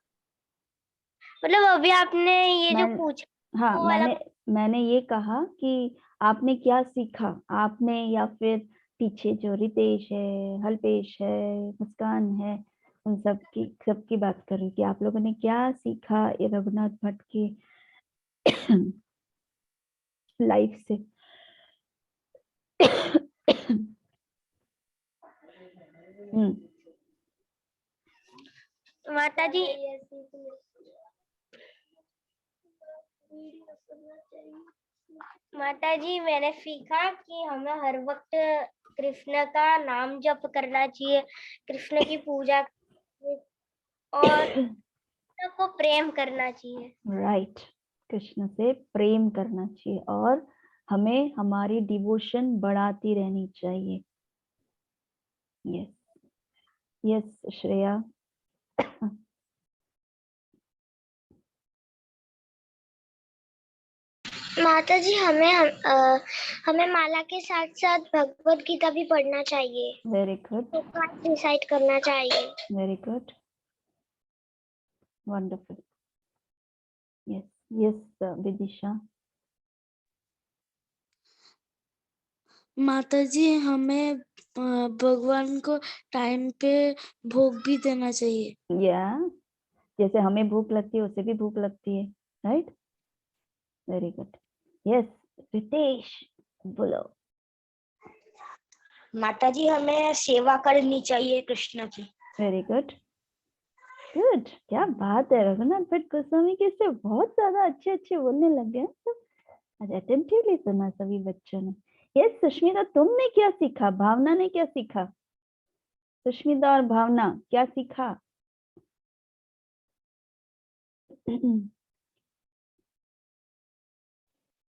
मतलब अभी आपने ये जो पूछा हाँ, वो वाला। मैंने ये कहा कि आपने क्या सीखा, आपने, या फिर पीछे जो रितेश है, हल्पेश है, मुस्कान है, उन सबकी बात कर रही कि आप लोगों ने क्या सीखा ये रघुनाथ भट्ट की लाइफ से। माता जी, मैंने सीखा कि हमें हर वक्त कृष्ण का नाम जप करना चाहिए, कृष्ण की पूजा और कृष्ण को प्रेम करना चाहिए। राइट, कृष्ण से प्रेम करना चाहिए और हमें हमारी डिवोशन बढ़ाती रहनी चाहिए। Yes yes Shreya. माता जी, हमें माला के साथ साथ भगवत गीता भी पढ़ना चाहिए। वेरी गुड, रिसाइट करना चाहिए। Very good, wonderful. Yes yes Vidisha. माता जी, हमें भगवान को टाइम पे भोग भी देना चाहिए। या जैसे हमें भूख लगती है उसे भी भूख लगती है, right. Very good. Yes Ritesh, बोलो। माता जी, हमें सेवा करनी चाहिए कृष्ण की। वेरी गुड, गुड, क्या बात है, रघुनाथ भट्ट गोस्वामी के से बहुत ज्यादा अच्छे अच्छे बोलने लग गए। आज अटेंटिवली सुना सभी बच्चों ने। यस सुष्मिता, तुमने क्या सीखा? भावना ने क्या सीखा? सुष्मिता और भावना क्या सीखा?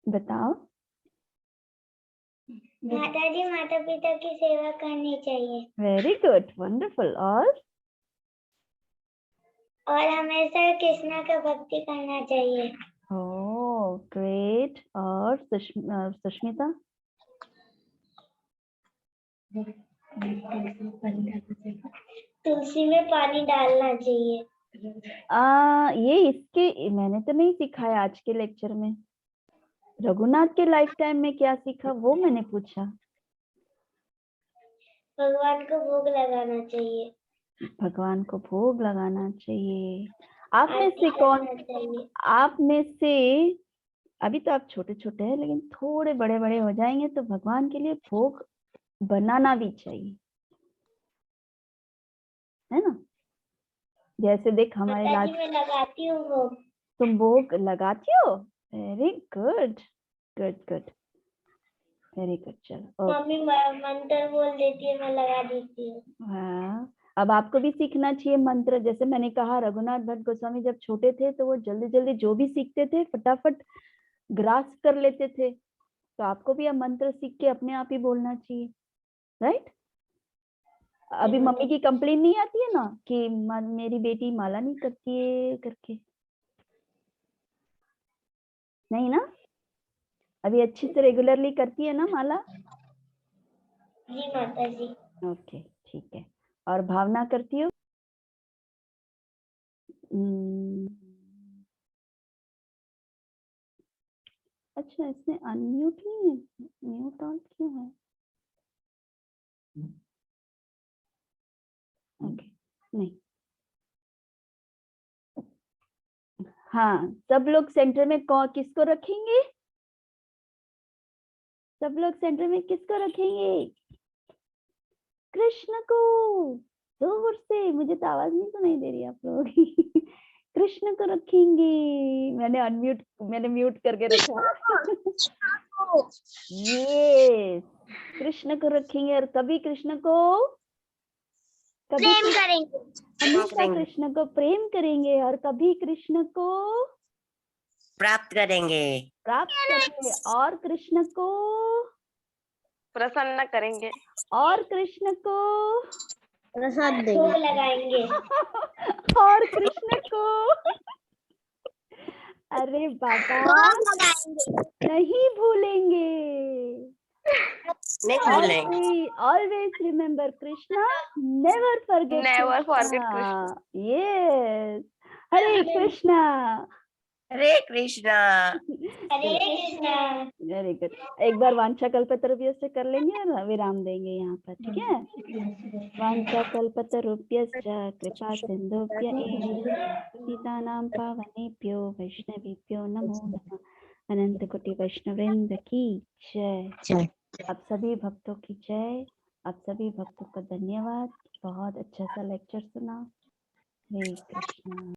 बताओ। माता जी, माता पिता की सेवा करनी चाहिए। Very good, wonderful. और हमेशा कृष्णा का भक्ति करना चाहिए। Oh great. और सुष्मिता? तुलसी में पानी डालना चाहिए। ये इसके मैंने तो नहीं सिखाया आज के लेक्चर में। रघुनाथ के लाइफ टाइम में क्या सीखा वो मैंने पूछा। भगवान को भोग लगाना चाहिए। भगवान को भोग लगाना चाहिए। आप में से कौन, करना चाहिए। आप में से, अभी तो आप छोटे छोटे हैं लेकिन थोड़े बड़े बड़े हो जाएंगे तो भगवान के लिए भोग बनाना भी चाहिए, है ना। जैसे देख हमारे माता जी लाल, मैं लगाती हूँ वो। तुम भोग लगाती हो, very good, good good, very good. चलो मम्मी मंत्र बोल देती है, मैं लगा देती हूँ। हाँ, अब आपको भी सीखना चाहिए मंत्र। जैसे मैंने कहा रघुनाथ भट्ट गोस्वामी जब छोटे थे तो वो जल्दी जल्दी जो भी सीखते थे फटाफट ग्रास्प कर लेते थे, तो आपको भी अब मंत्र सीख के अपने आप ही बोलना चाहिए, राइट। अभी मम्मी की कंप्लेन नहीं आती है ना कि मेरी बेटी माला नहीं करती है करके, नहीं ना, अभी अच्छे से रेगुलरली करती है ना माला। जी माता जी। ओके ठीक है, और भावना करती हो? हम्म, अच्छा इसमें अनम्यूट नहीं है, म्यूट ऑन क्यों है? ओके नहीं, हाँ सब लोग सेंटर में किसको रखेंगे? सब लोग सेंटर में किसको रखेंगे? कृष्ण को, जोर से, मुझे तो आवाज नहीं सुनाई दे रही आप लोगों की। कृष्ण को रखेंगे, मैंने म्यूट करके रखा। ये कृष्ण को रखेंगे, और कभी कृष्ण को, कभी प्रेम करेंगे। हमेशा करेंगे। कृष्ण को प्रेम करेंगे, और कभी कृष्ण को प्राप्त करेंगे। प्राप्त करेंगे, और कृष्ण को, प्रसन्न करेंगे। और कृष्ण को, प्रसाद भोग देंगे। लगाएंगे। और कृष्ण को, अरे बाबा नहीं भूलेंगे। नहीं भूलेंगे। Always remember Krishna, never forget Never forget Krishna. Yes. Hare Krishna. Hare Krishna. Hare Krishna. Very good. एक बार वांछा कल्पतरुभ्यश्च से कर लेंगे और विराम देंगे यहाँ पर, ठीक है। वांछा कल्पतरुभ्यश्च कृपा सिंधुभ्य एव पतितानां पावनेभ्यो वैष्णवेभ्यो नमो नमः। अनंत कोटि वैष्णववृंद की जय। आप सभी भक्तों की जय। आप सभी भक्तों का धन्यवाद, बहुत अच्छा सा लेक्चर सुना। हरे कृष्णा।